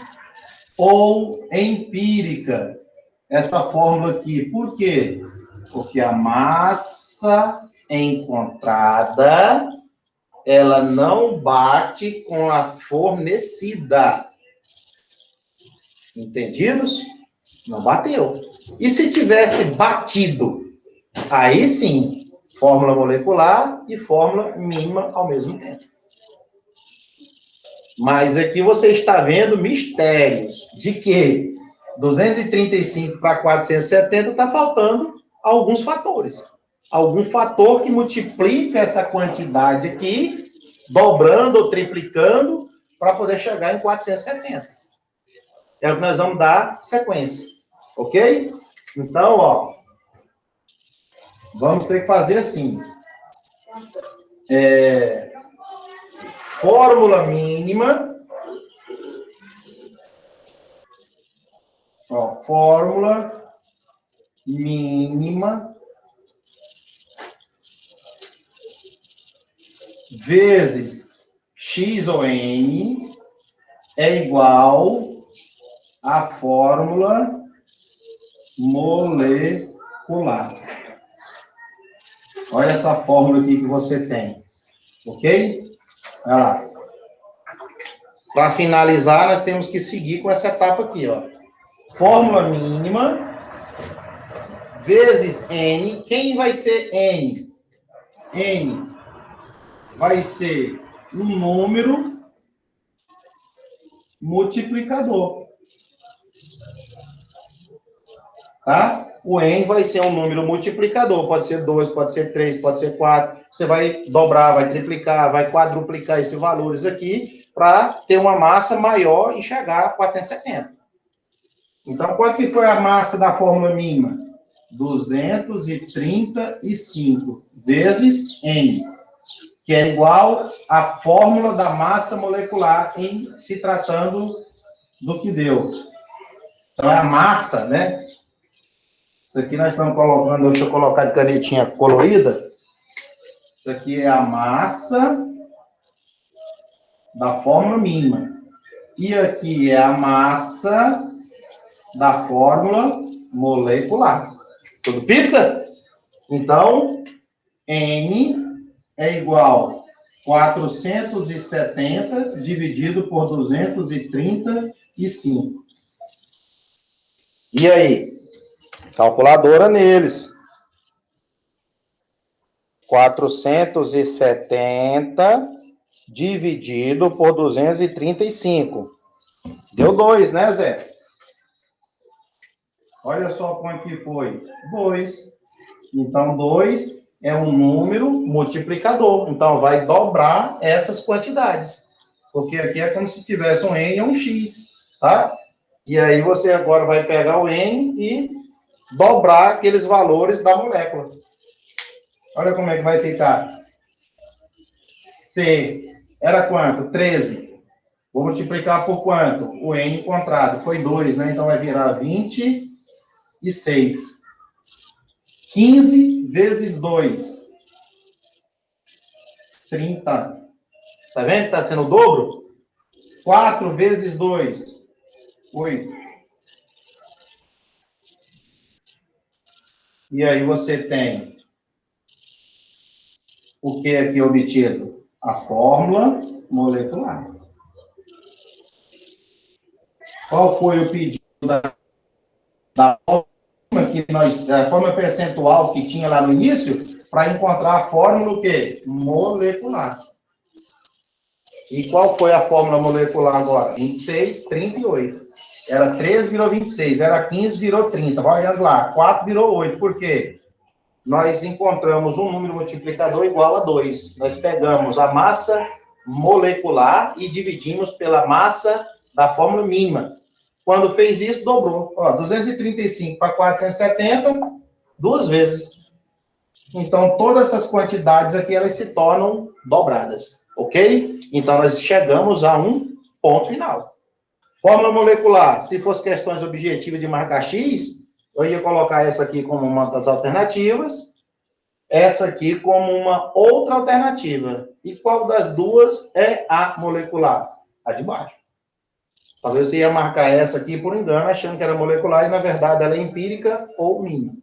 ou empírica essa fórmula aqui? Por quê? Porque a massa encontrada, ela não bate com a fornecida. Entendidos? Não bateu. E se tivesse batido? Aí sim, fórmula molecular e fórmula mínima ao mesmo tempo. Mas aqui você está vendo mistérios de que 235 para 470 está faltando alguns fatores. Algum fator que multiplica essa quantidade aqui dobrando ou triplicando para poder chegar em 470. É o que nós vamos dar sequência. Ok? Então, ó, vamos ter que fazer assim. Fórmula mínima. Ó, fórmula mínima vezes x ou n é igual à fórmula molecular. Olha essa fórmula aqui que você tem. Ok? Olha lá. Para finalizar, nós temos que seguir com essa etapa aqui, ó. Fórmula mínima vezes n. Quem vai ser n? N vai ser um número multiplicador. Tá? O n vai ser um número multiplicador. Pode ser 2, pode ser 3, pode ser 4. Você vai dobrar, vai triplicar, vai quadruplicar esses valores aqui para ter uma massa maior e chegar a 470. Então, qual que foi a massa da fórmula mínima? 235 vezes n, que é igual à fórmula da massa molecular em se tratando do que deu. Então, é a massa, né? Isso aqui nós estamos colocando, deixa eu colocar de canetinha colorida. Isso aqui é a massa da fórmula mínima. E aqui é a massa da fórmula molecular. Tudo pizza? Então, N é igual a 470 dividido por 235. E aí? Calculadora neles. 470 dividido por 235. Deu 2, né, Zé? Olha só quanto que foi. 2. Então, 2 é um número multiplicador. Então, vai dobrar essas quantidades. Porque aqui é como se tivesse um N e um X, tá? E aí você agora vai pegar o N e dobrar aqueles valores da molécula. Olha como é que vai ficar. C era quanto? 13. Vou multiplicar por quanto? O N encontrado. Foi 2, né? Então vai virar 26. 15 vezes 2. 30. Tá vendo que está sendo o dobro? 4 vezes 2. 8. E aí você tem o que aqui obtido? A fórmula molecular. Qual foi o pedido da fórmula que nós, a fórmula percentual que tinha lá no início, para encontrar a fórmula o quê? Molecular. E qual foi a fórmula molecular agora? 26, 38. Era 13, virou 26. Era 15, virou 30. Vai olhando lá. 4 virou 8. Por quê? Nós encontramos um número multiplicador igual a 2. Nós pegamos a massa molecular e dividimos pela massa da fórmula mínima. Quando fez isso, dobrou. Ó, 235 para 470, 2 vezes. Então, todas essas quantidades aqui, elas se tornam dobradas. Ok? Então, nós chegamos a um ponto final. Fórmula molecular. Se fosse questões objetivas de marcar X, eu ia colocar essa aqui como uma das alternativas, essa aqui como uma outra alternativa. E qual das duas é a molecular? A de baixo. Talvez você ia marcar essa aqui por engano, achando que era molecular, e na verdade ela é empírica ou mínima.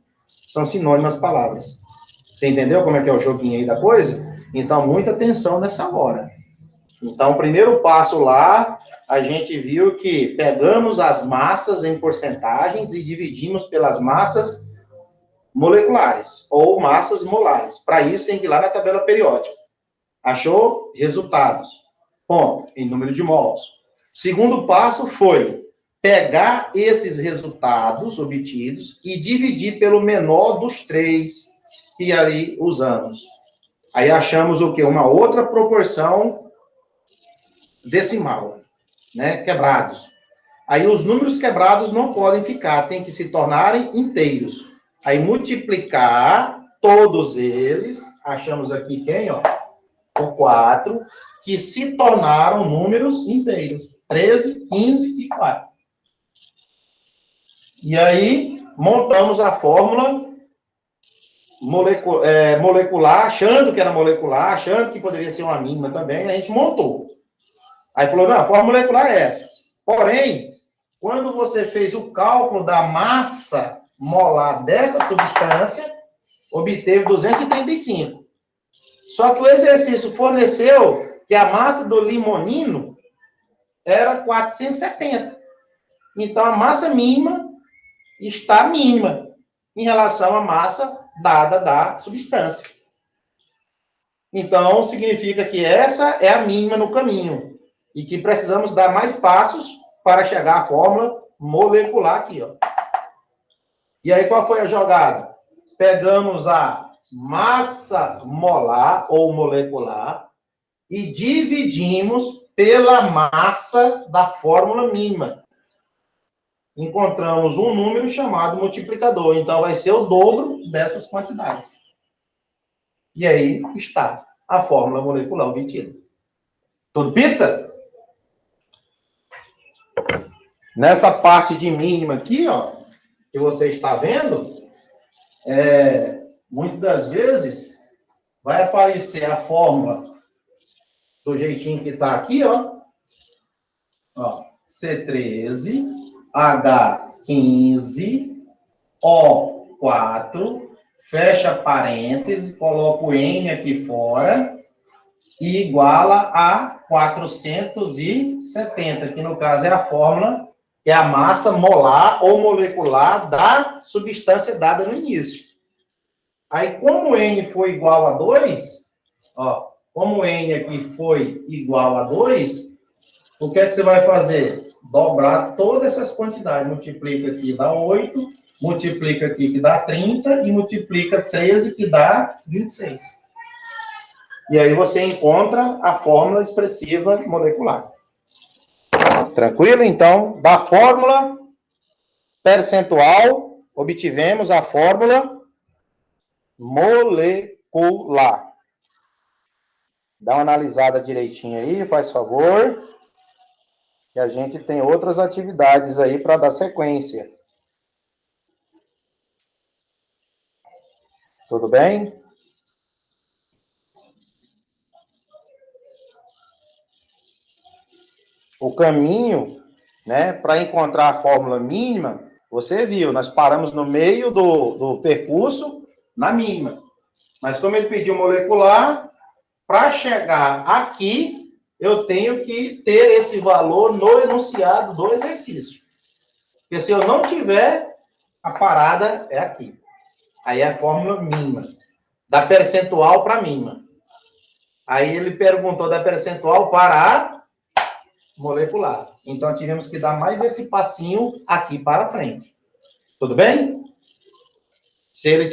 São sinônimas palavras. Você entendeu como é que é o joguinho aí da coisa? Então, muita atenção nessa hora. Então, o primeiro passo lá, a gente viu que pegamos as massas em porcentagens e dividimos pelas massas moleculares, ou massas molares. Para isso, tem que ir lá na tabela periódica. Achou? Resultados. Ponto. Em número de mols. Segundo passo foi pegar esses resultados obtidos e dividir pelo menor dos 3 que ali usamos. Aí achamos o quê? Uma outra proporção decimal, né? Quebrados. Aí os números quebrados não podem ficar, tem que se tornarem inteiros. Aí multiplicar todos eles, achamos aqui quem, ó? O 4, que se tornaram números inteiros. 13, 15 e 4. E aí montamos a fórmula molecular, achando que era molecular, achando que poderia ser uma mínima também, a gente montou. Aí falou, não, a fórmula molecular é essa. Porém, quando você fez o cálculo da massa molar dessa substância, obteve 235. Só que o exercício forneceu que a massa do limonino era 470. Então, a massa mínima está mínima em relação à massa dada da substância. Então, significa que essa é a mínima no caminho e que precisamos dar mais passos para chegar à fórmula molecular aqui, ó. E aí, qual foi a jogada? Pegamos a massa molar ou molecular e dividimos pela massa da fórmula mínima. Encontramos um número chamado multiplicador. Então, vai ser o dobro dessas quantidades. E aí está a fórmula molecular obtida. Tudo pizza? Nessa parte de mínima aqui, ó, que você está vendo, muitas das vezes vai aparecer a fórmula do jeitinho que está aqui, ó. C13, H15, O4, fecha parêntese, coloca o N aqui fora e iguala a 470, que no caso é a fórmula, que é a massa molar ou molecular da substância dada no início. Aí, como N foi igual a 2, ó, como N aqui foi igual a 2, o que é que você vai fazer? Dobrar todas essas quantidades. Multiplica aqui, dá 8. Multiplica aqui, que dá 30. E multiplica 13, que dá 26. E aí você encontra a fórmula expressiva molecular. Tranquilo? Então, da fórmula percentual, obtivemos a fórmula molecular. Dá uma analisada direitinho aí, faz favor. Que a gente tem outras atividades aí para dar sequência. Tudo bem? O caminho, né, para encontrar a fórmula mínima, você viu, nós paramos no meio do percurso na mínima. Mas como ele pediu molecular, para chegar aqui, eu tenho que ter esse valor no enunciado do exercício. Porque se eu não tiver, a parada é aqui. Aí é a fórmula mínima. Da percentual para mínima. Aí ele perguntou da percentual para a molecular. Então, tivemos que dar mais esse passinho aqui para frente. Tudo bem? Se ele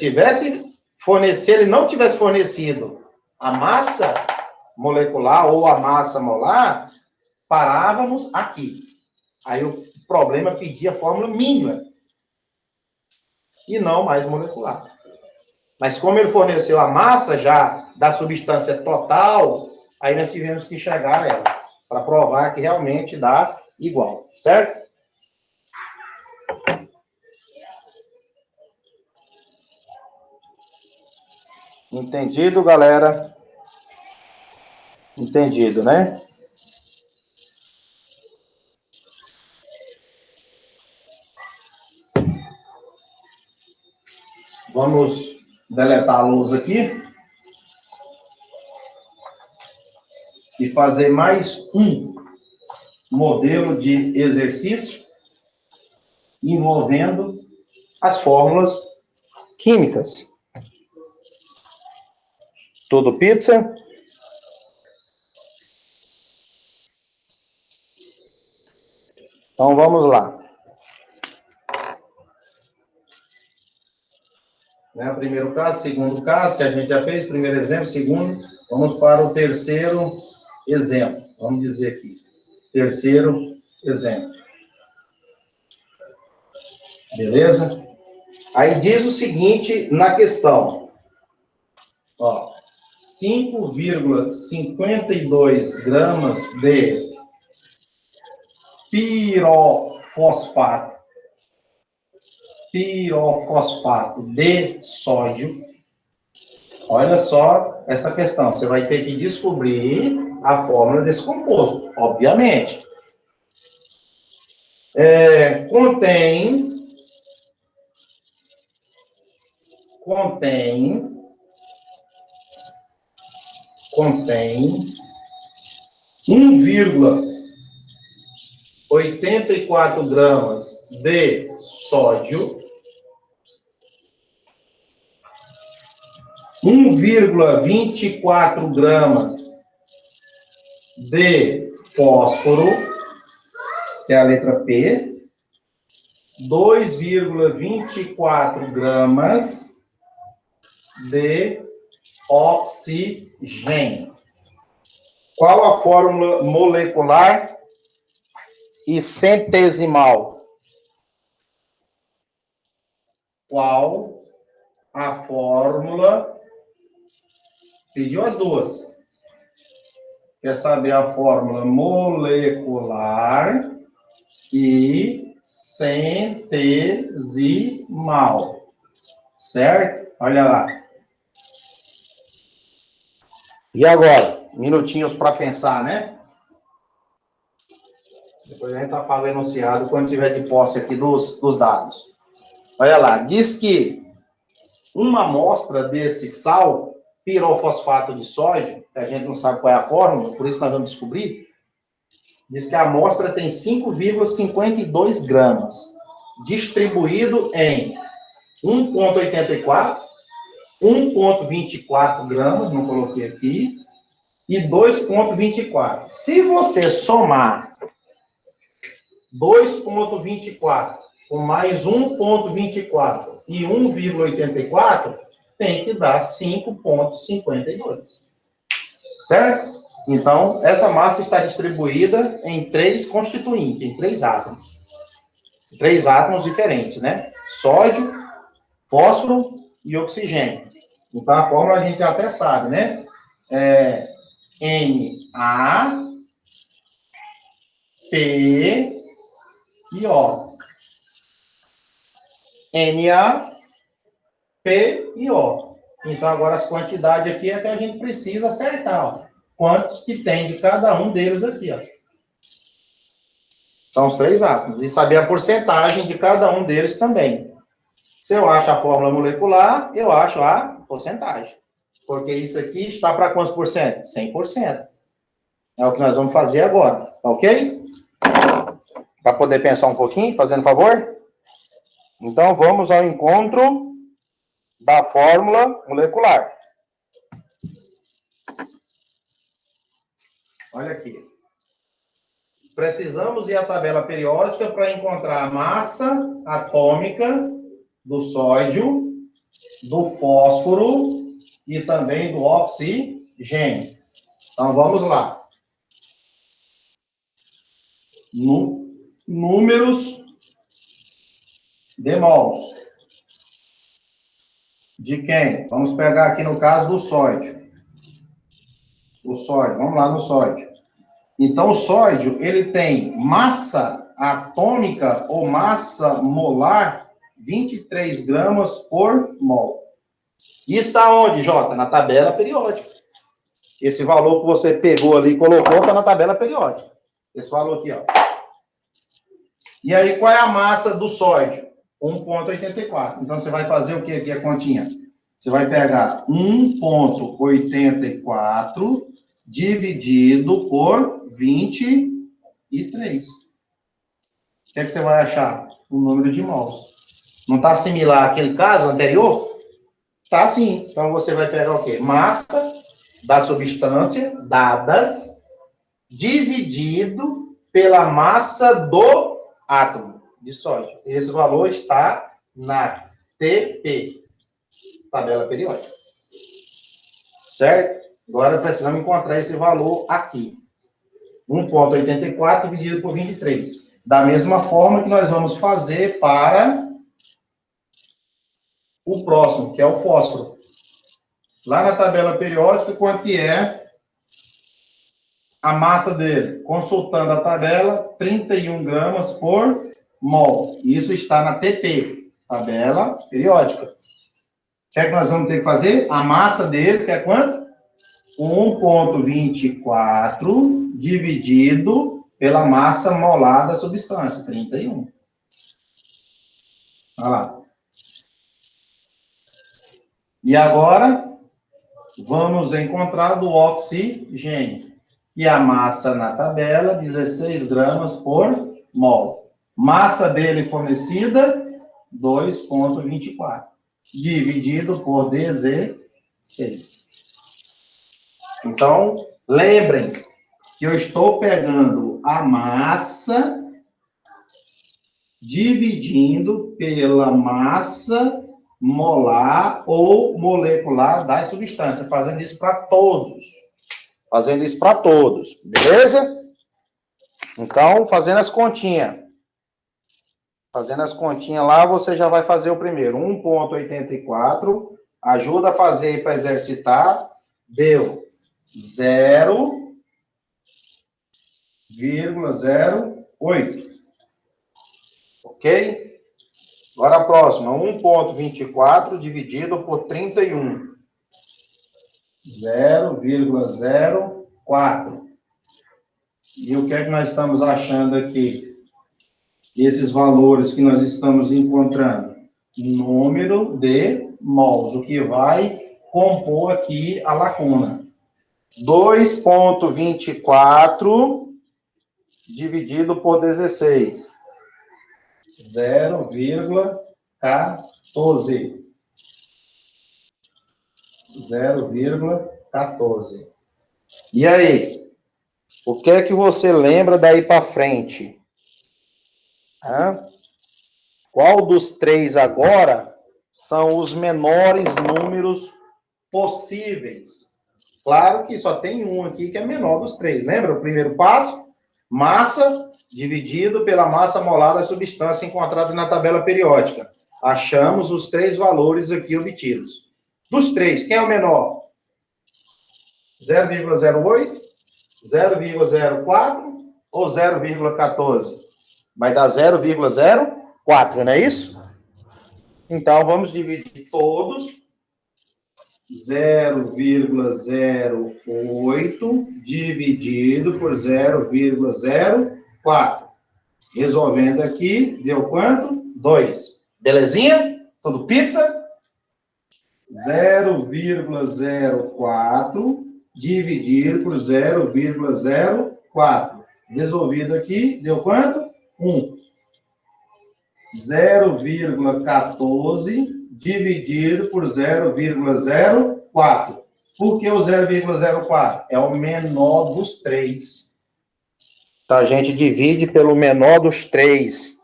não tivesse fornecido a massa molecular ou a massa molar, parávamos aqui. Aí o problema pedia a fórmula mínima. E não mais molecular. Mas como ele forneceu a massa já da substância total, aí nós tivemos que chegar a ela, para provar que realmente dá igual, certo? Entendido, galera? Entendido, né? Vamos deletar a luz aqui. E fazer mais um modelo de exercício envolvendo as fórmulas químicas. Tudo pizza? Então vamos lá. Né? Primeiro caso, segundo caso, que a gente já fez, primeiro exemplo, segundo. Vamos para o terceiro exemplo. Vamos dizer aqui. Terceiro exemplo. Beleza? Aí diz o seguinte na questão. Ó, 5,52 gramas de pirofosfato de sódio. Olha só essa questão. Você vai ter que descobrir a fórmula desse composto, obviamente. Contém 1,84 gramas de sódio, 1,24 gramas de fósforo, que é a letra P, 2,24 gramas de oxigênio. Qual a fórmula molecular e centesimal? Qual a fórmula? Pediu as duas. Quer saber a fórmula molecular e centesimal. Certo? Olha lá. E agora? Minutinhos para pensar, né? Depois a gente apaga o enunciado quando tiver de posse aqui dos dados. Olha lá. Diz que uma amostra desse sal, pirofosfato de sódio, que a gente não sabe qual é a fórmula, por isso nós vamos descobrir, diz que a amostra tem 5,52 gramas, distribuído em 1,84, 1,24 gramas, não coloquei aqui, e 2,24. Se você somar 2,24 com mais 1,24 e 1,84, tem que dar 5,52. Certo? Então, essa massa está distribuída em 3 constituintes, em 3 átomos. 3 átomos diferentes, né? Sódio, fósforo e oxigênio. Então, a fórmula a gente até sabe, né? Na, P e O. Na, P e O. Então, agora as quantidades aqui é que a gente precisa acertar, ó. Quantos que tem de cada um deles aqui, ó. São os 3 átomos. E saber a porcentagem de cada um deles também. Se eu acho a fórmula molecular, eu acho a porcentagem. Porque isso aqui está para quantos por cento? 100%. É o que nós vamos fazer agora, ok? Para poder pensar um pouquinho, fazendo favor? Então, vamos ao encontro da fórmula molecular. Olha aqui. Precisamos ir à tabela periódica para encontrar a massa atômica do sódio, do fósforo e também do oxigênio. Então, vamos lá. Números de mols. De quem? Vamos pegar aqui no caso do sódio. O sódio, vamos lá no sódio. Então, o sódio, ele tem massa atômica ou massa molar 23 gramas por mol. E está onde, Jota? Na tabela periódica. Esse valor que você pegou ali e colocou está na tabela periódica. Esse valor aqui, ó. E aí, qual é a massa do sódio? 1,84. Então, você vai fazer o que aqui, a continha? Você vai pegar 1,84 dividido por 23. O que é que você vai achar? O número de mols. Não está similar àquele caso anterior? Tá sim. Então, você vai pegar o quê? Massa da substância, dadas, dividido pela massa do átomo de sódio. Esse valor está na TP. tabela periódica. Certo? Agora precisamos encontrar esse valor aqui. 1,84 dividido por 23. Da mesma forma que nós vamos fazer para o próximo, que é o fósforo. Lá na tabela periódica, quanto que é a massa dele? Consultando a tabela, 31 gramas por mol. Isso está na TP, tabela periódica. O que é que nós vamos ter que fazer? A massa dele, que é quanto? 1,24 dividido pela massa molar da substância, 31. Olha lá. E agora, vamos encontrar do oxigênio. E a massa na tabela, 16 gramas por mol. Massa dele fornecida, 2,24. Dividido por 16. Então, lembrem que eu estou pegando a massa dividindo pela massa molar ou molecular das substâncias, fazendo isso para todos. Fazendo isso para todos, beleza? Então, fazendo as continhas. Fazendo as continhas lá, você já vai fazer o primeiro. 1,84, ajuda a fazer para exercitar, deu 0,08. Ok? Agora a próxima, 1,24 dividido por 31. 0,04. E o que é que nós estamos achando aqui? Esses valores que nós estamos encontrando. Número de mols, o que vai compor aqui a lacuna. 2,24 dividido por 16. 0,14. 0,14. E aí? O que é que você lembra daí para frente? Qual dos três agora são os menores números possíveis? Claro que só tem um aqui que é menor dos três. Lembra o primeiro passo? Massa dividido pela massa molar da substância encontrada na tabela periódica. Achamos os três valores aqui obtidos. Dos três, quem é o menor? 0,08, 0,04 ou 0,14? Vai dar 0,04, não é isso? Então, vamos dividir todos. 0,08 dividido por 0,04. Resolvendo aqui, deu quanto? 2. Belezinha? Tudo pizza? 0,04 dividido por 0,04. Resolvido aqui, deu quanto? 1. 0,14 dividido por 0,04. Por que o 0,04? É o menor dos três. Então, a gente divide pelo menor dos três.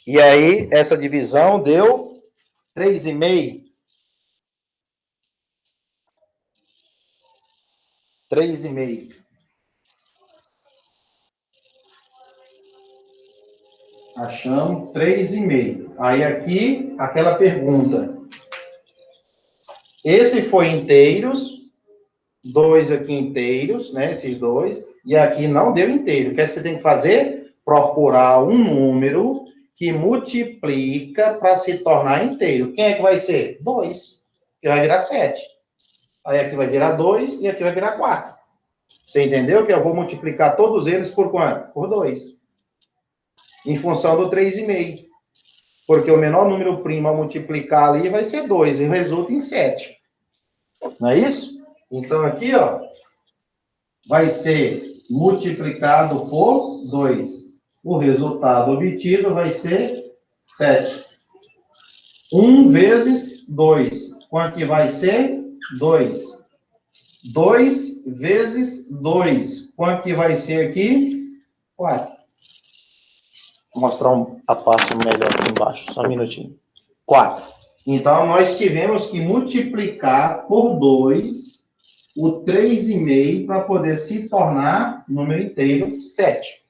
E aí, essa divisão deu 3,5. 3,5. Achamos 3,5. Aí aqui, aquela pergunta. Esse foi inteiros, 2 aqui inteiros, né? Esses dois. E aqui não deu inteiro. O que é que você tem que fazer? Procurar um número que multiplica para se tornar inteiro. Quem é que vai ser? 2. Que vai virar 7. Aí aqui vai virar 2 e aqui vai virar 4. Você entendeu que eu vou multiplicar todos eles por quanto? Por 2. Em função do 3,5. Porque o menor número primo a multiplicar ali vai ser 2, e resulta em 7. Não é isso? Então, aqui, ó, vai ser multiplicado por 2. O resultado obtido vai ser 7. 1 vezes 2. Quanto que vai ser? 2. 2 vezes 2. Quanto que vai ser aqui? 4. Vou mostrar a parte melhor aqui embaixo, só um minutinho. 4. Então, nós tivemos que multiplicar por 2 o 3,5 para poder se tornar número inteiro 7.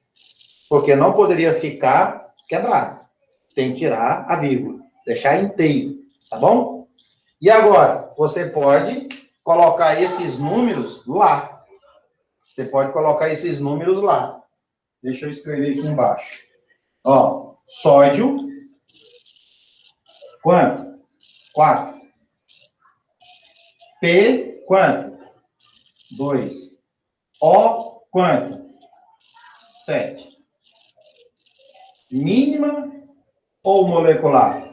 Porque não poderia ficar quebrado. Tem que tirar a vírgula, deixar inteiro, tá bom? E agora, você pode colocar esses números lá. Você pode colocar esses números lá. Deixa eu escrever aqui embaixo. Ó, sódio, quanto? 4. P, quanto? 2. O, quanto? 7. Mínima ou molecular?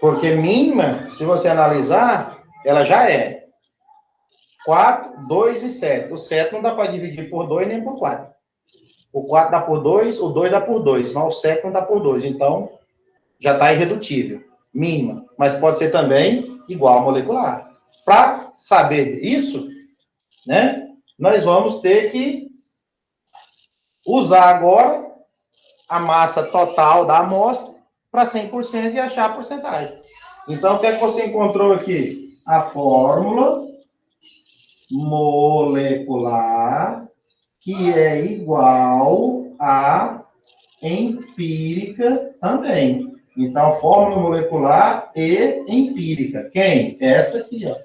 Porque mínima, se você analisar, ela já é 4, 2 e 7. O 7 não dá para dividir por 2 nem por 4. O 4 dá por 2, o 2 dá por 2, mas o 7 não dá por 2. Então, já está irredutível. Mínima. Mas pode ser também igual a molecular. Para saber isso, né, nós vamos ter que usar agora a massa total da amostra para 100% e achar a porcentagem. Então, o que é que você encontrou aqui? A fórmula molecular, que é igual a empírica também. Então, fórmula molecular e empírica. Quem? Essa aqui, ó.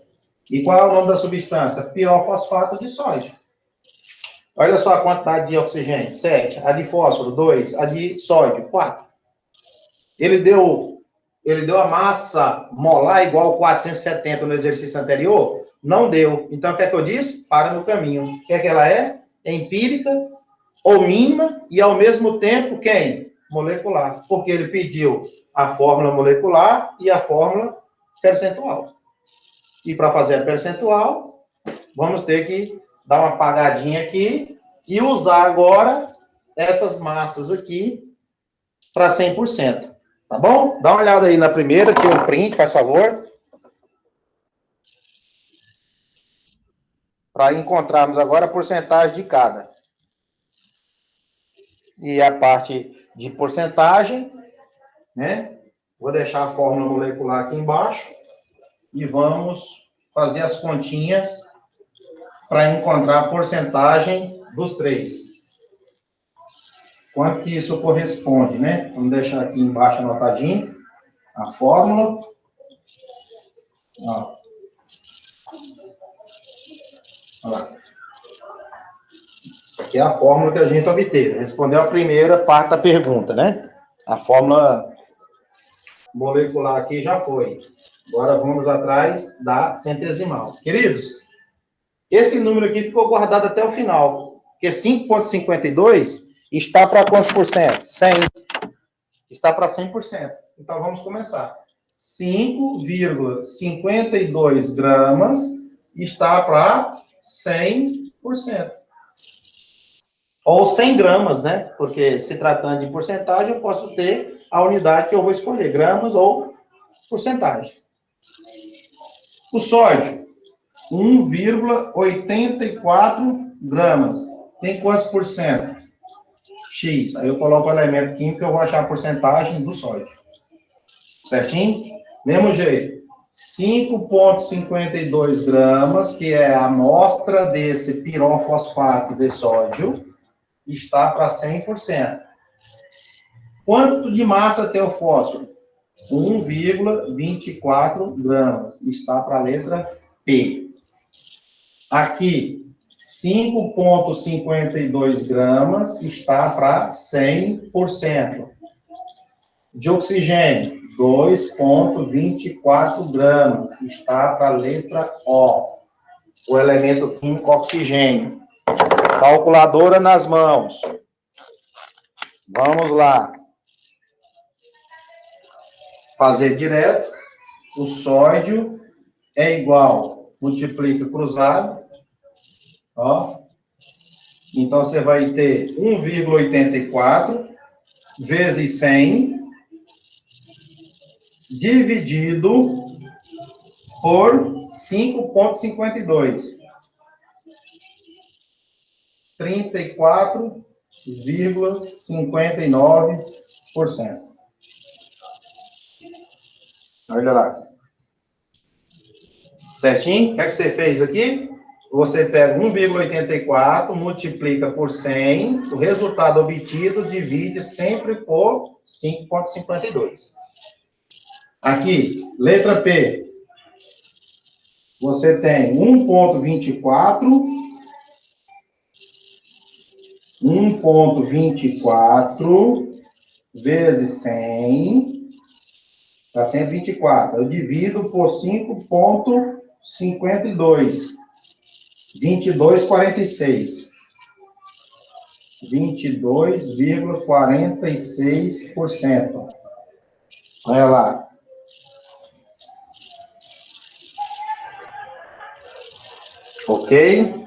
E qual é o nome da substância? Piofosfato de sódio. Olha só a quantidade de oxigênio. 7. A de fósforo, 2. A de sódio, 4. Ele deu a massa molar igual 470 no exercício anterior? Não deu. Então, o que é que eu disse? Para no caminho. O que é que ela é? Empírica ou mínima e, ao mesmo tempo, quem? Molecular. Porque ele pediu a fórmula molecular e a fórmula percentual. E para fazer a percentual, vamos ter que dar uma apagadinha aqui e usar agora essas massas aqui para 100%. Tá bom? Dá uma olhada aí na primeira, tira um print, faz favor. Para encontrarmos agora a porcentagem de cada. E a parte de porcentagem, né? Vou deixar a fórmula molecular aqui embaixo e vamos fazer as continhas para encontrar a porcentagem dos 3. Quanto que isso corresponde, né? Vamos deixar aqui embaixo anotadinho a fórmula. Ó. Olha lá. Isso aqui é a fórmula que a gente obteve. Respondeu a primeira parte da pergunta, né? A fórmula molecular aqui já foi. Agora vamos atrás da centesimal. Queridos, esse número aqui ficou guardado até o final. Porque 5,52 está para quantos por cento? 100. Está para 100%. Então, vamos começar. 5,52 gramas está para 100%. Ou 100 gramas, né? Porque se tratando de porcentagem, eu posso ter a unidade que eu vou escolher, gramas ou porcentagem. O sódio, 1,84 gramas. Tem quantos por cento? X. Aí eu coloco o elemento químico e eu vou achar a porcentagem do sódio. Certinho? Mesmo jeito. 5,52 gramas, que é a amostra desse pirofosfato de sódio, está para 100%. Quanto de massa tem o fósforo? 1,24 gramas. Está para a letra P. Aqui, 5,52 gramas está para 100%. De oxigênio, 2,24 gramas está para a letra O. O elemento químico oxigênio. Calculadora nas mãos. Vamos lá. Fazer direto. O sódio é igual, multiplica cruzado. Ó. Então, você vai ter 1,84 vezes 100 dividido por 5,52. 34,59%. Olha lá. Certinho? O que é que você fez aqui? Você pega 1,84, multiplica por 100, o resultado obtido divide sempre por 5,52. Aqui, letra P. Você tem 1,24 vezes 100, está 124. Eu divido por 5,52. 22,46. 22,46%. Olha lá. Ok?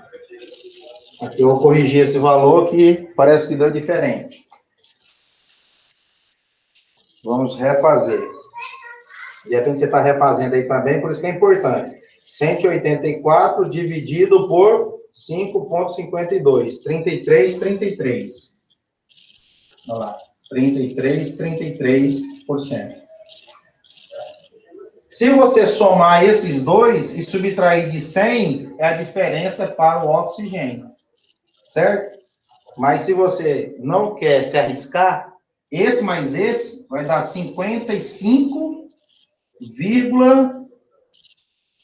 Aqui eu vou corrigir esse valor que parece que deu diferente. Vamos refazer. De repente você está refazendo aí também, por isso que é importante. 184 dividido por 5,52. 33. Olha lá. 33%. Se você somar esses dois e subtrair de 100, é a diferença para o oxigênio. Certo? Mas se você não quer se arriscar, esse mais esse vai dar 55,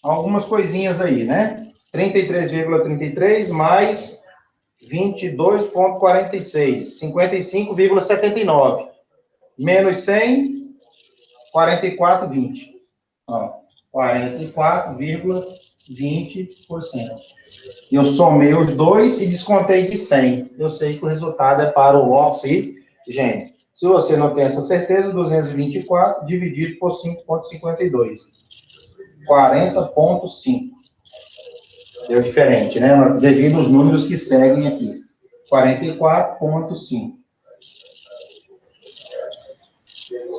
algumas coisinhas aí, né? 33,33 mais 22,46. 55,79. Menos 100, 44,20. 44,20%. Eu somei os dois e descontei de 100. Eu sei que o resultado é para o oxigênio. Se você não tem essa certeza, 224 dividido por 5,52. 40,5. Deu diferente, né? Devido aos números que seguem aqui. 44,5.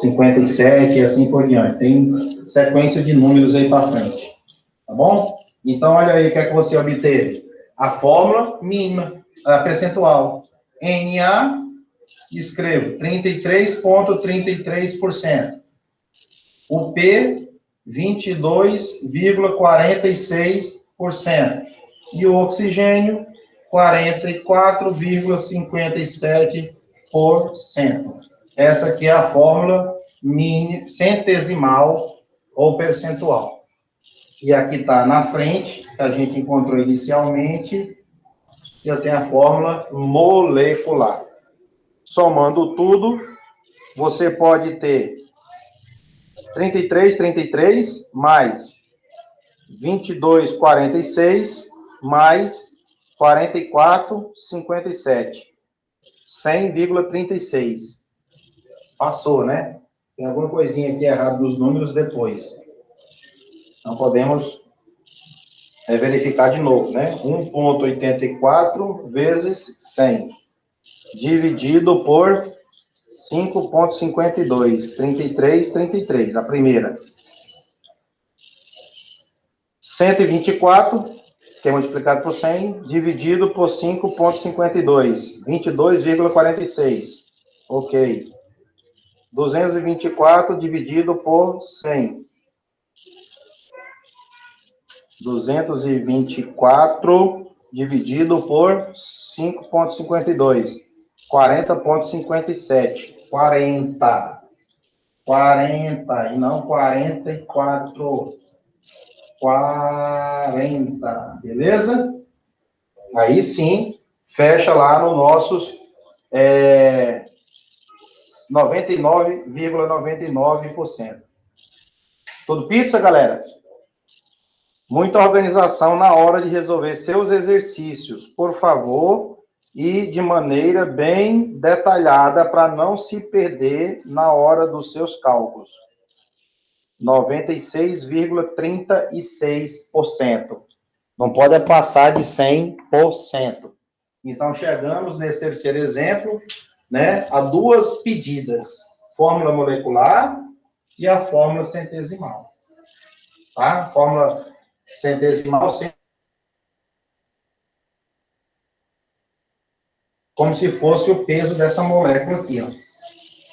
57 e assim por diante. Tem sequência de números aí para frente. Tá bom? Então, olha aí o que é que você obteve. A fórmula mínima, a percentual. NA, escrevo 33,33%. O P, 22,46%. E o oxigênio, 44,57%. Essa aqui é a fórmula centesimal ou percentual. E aqui está na frente, que a gente encontrou inicialmente, eu tenho a fórmula molecular. Somando tudo, você pode ter 33 mais 22,46 mais 44,57. 100,36. Passou, né? Tem alguma coisinha aqui errada nos números depois. Então, podemos verificar de novo, né? 1,84 vezes 100, dividido por 5,52. 33. A primeira. 124, que é multiplicado por 100, dividido por 5,52. 22,46. Ok. 224 dividido por 100. 224 dividido por 5,52. 40,57. 40 e não 44. 40. Beleza? Aí sim, fecha lá no nossos 99,99%. Tudo pizza, galera? Muita organização na hora de resolver seus exercícios, por favor, e de maneira bem detalhada para não se perder na hora dos seus cálculos. 96,36%. Não pode passar de 100%. Então, chegamos nesse terceiro exemplo, né, a duas pedidas, fórmula molecular e a fórmula centesimal. Tá? Fórmula centesimal, como se fosse o peso dessa molécula aqui, ó.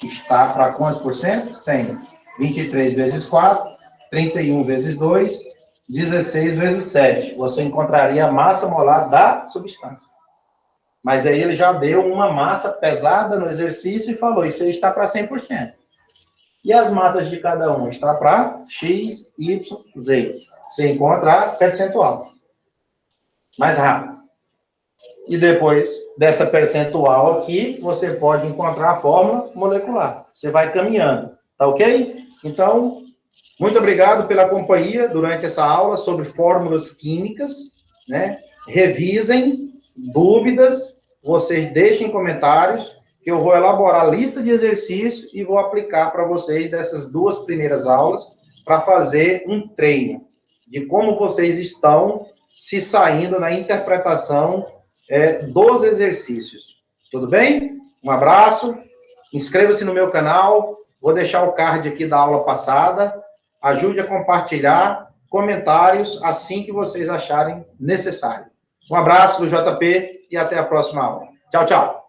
Está para quantos por cento? 100. 23 vezes 4, 31 vezes 2, 16 vezes 7. Você encontraria a massa molar da substância. Mas aí ele já deu uma massa pesada no exercício e falou, isso aí está para 100%. E as massas de cada um? Está para X, Y, Z. Você encontra a percentual. Mais rápido. E depois dessa percentual aqui, você pode encontrar a fórmula molecular. Você vai caminhando, tá ok? Então, muito obrigado pela companhia durante essa aula sobre fórmulas químicas, né? Revisem, dúvidas, vocês deixem comentários, que eu vou elaborar a lista de exercícios e vou aplicar para vocês dessas 2 primeiras aulas para fazer um treino de como vocês estão se saindo na interpretação dos exercícios. Tudo bem? Um abraço, inscreva-se no meu canal, vou deixar o card aqui da aula passada, ajude a compartilhar comentários assim que vocês acharem necessário. Um abraço do JP e até a próxima aula. Tchau, tchau.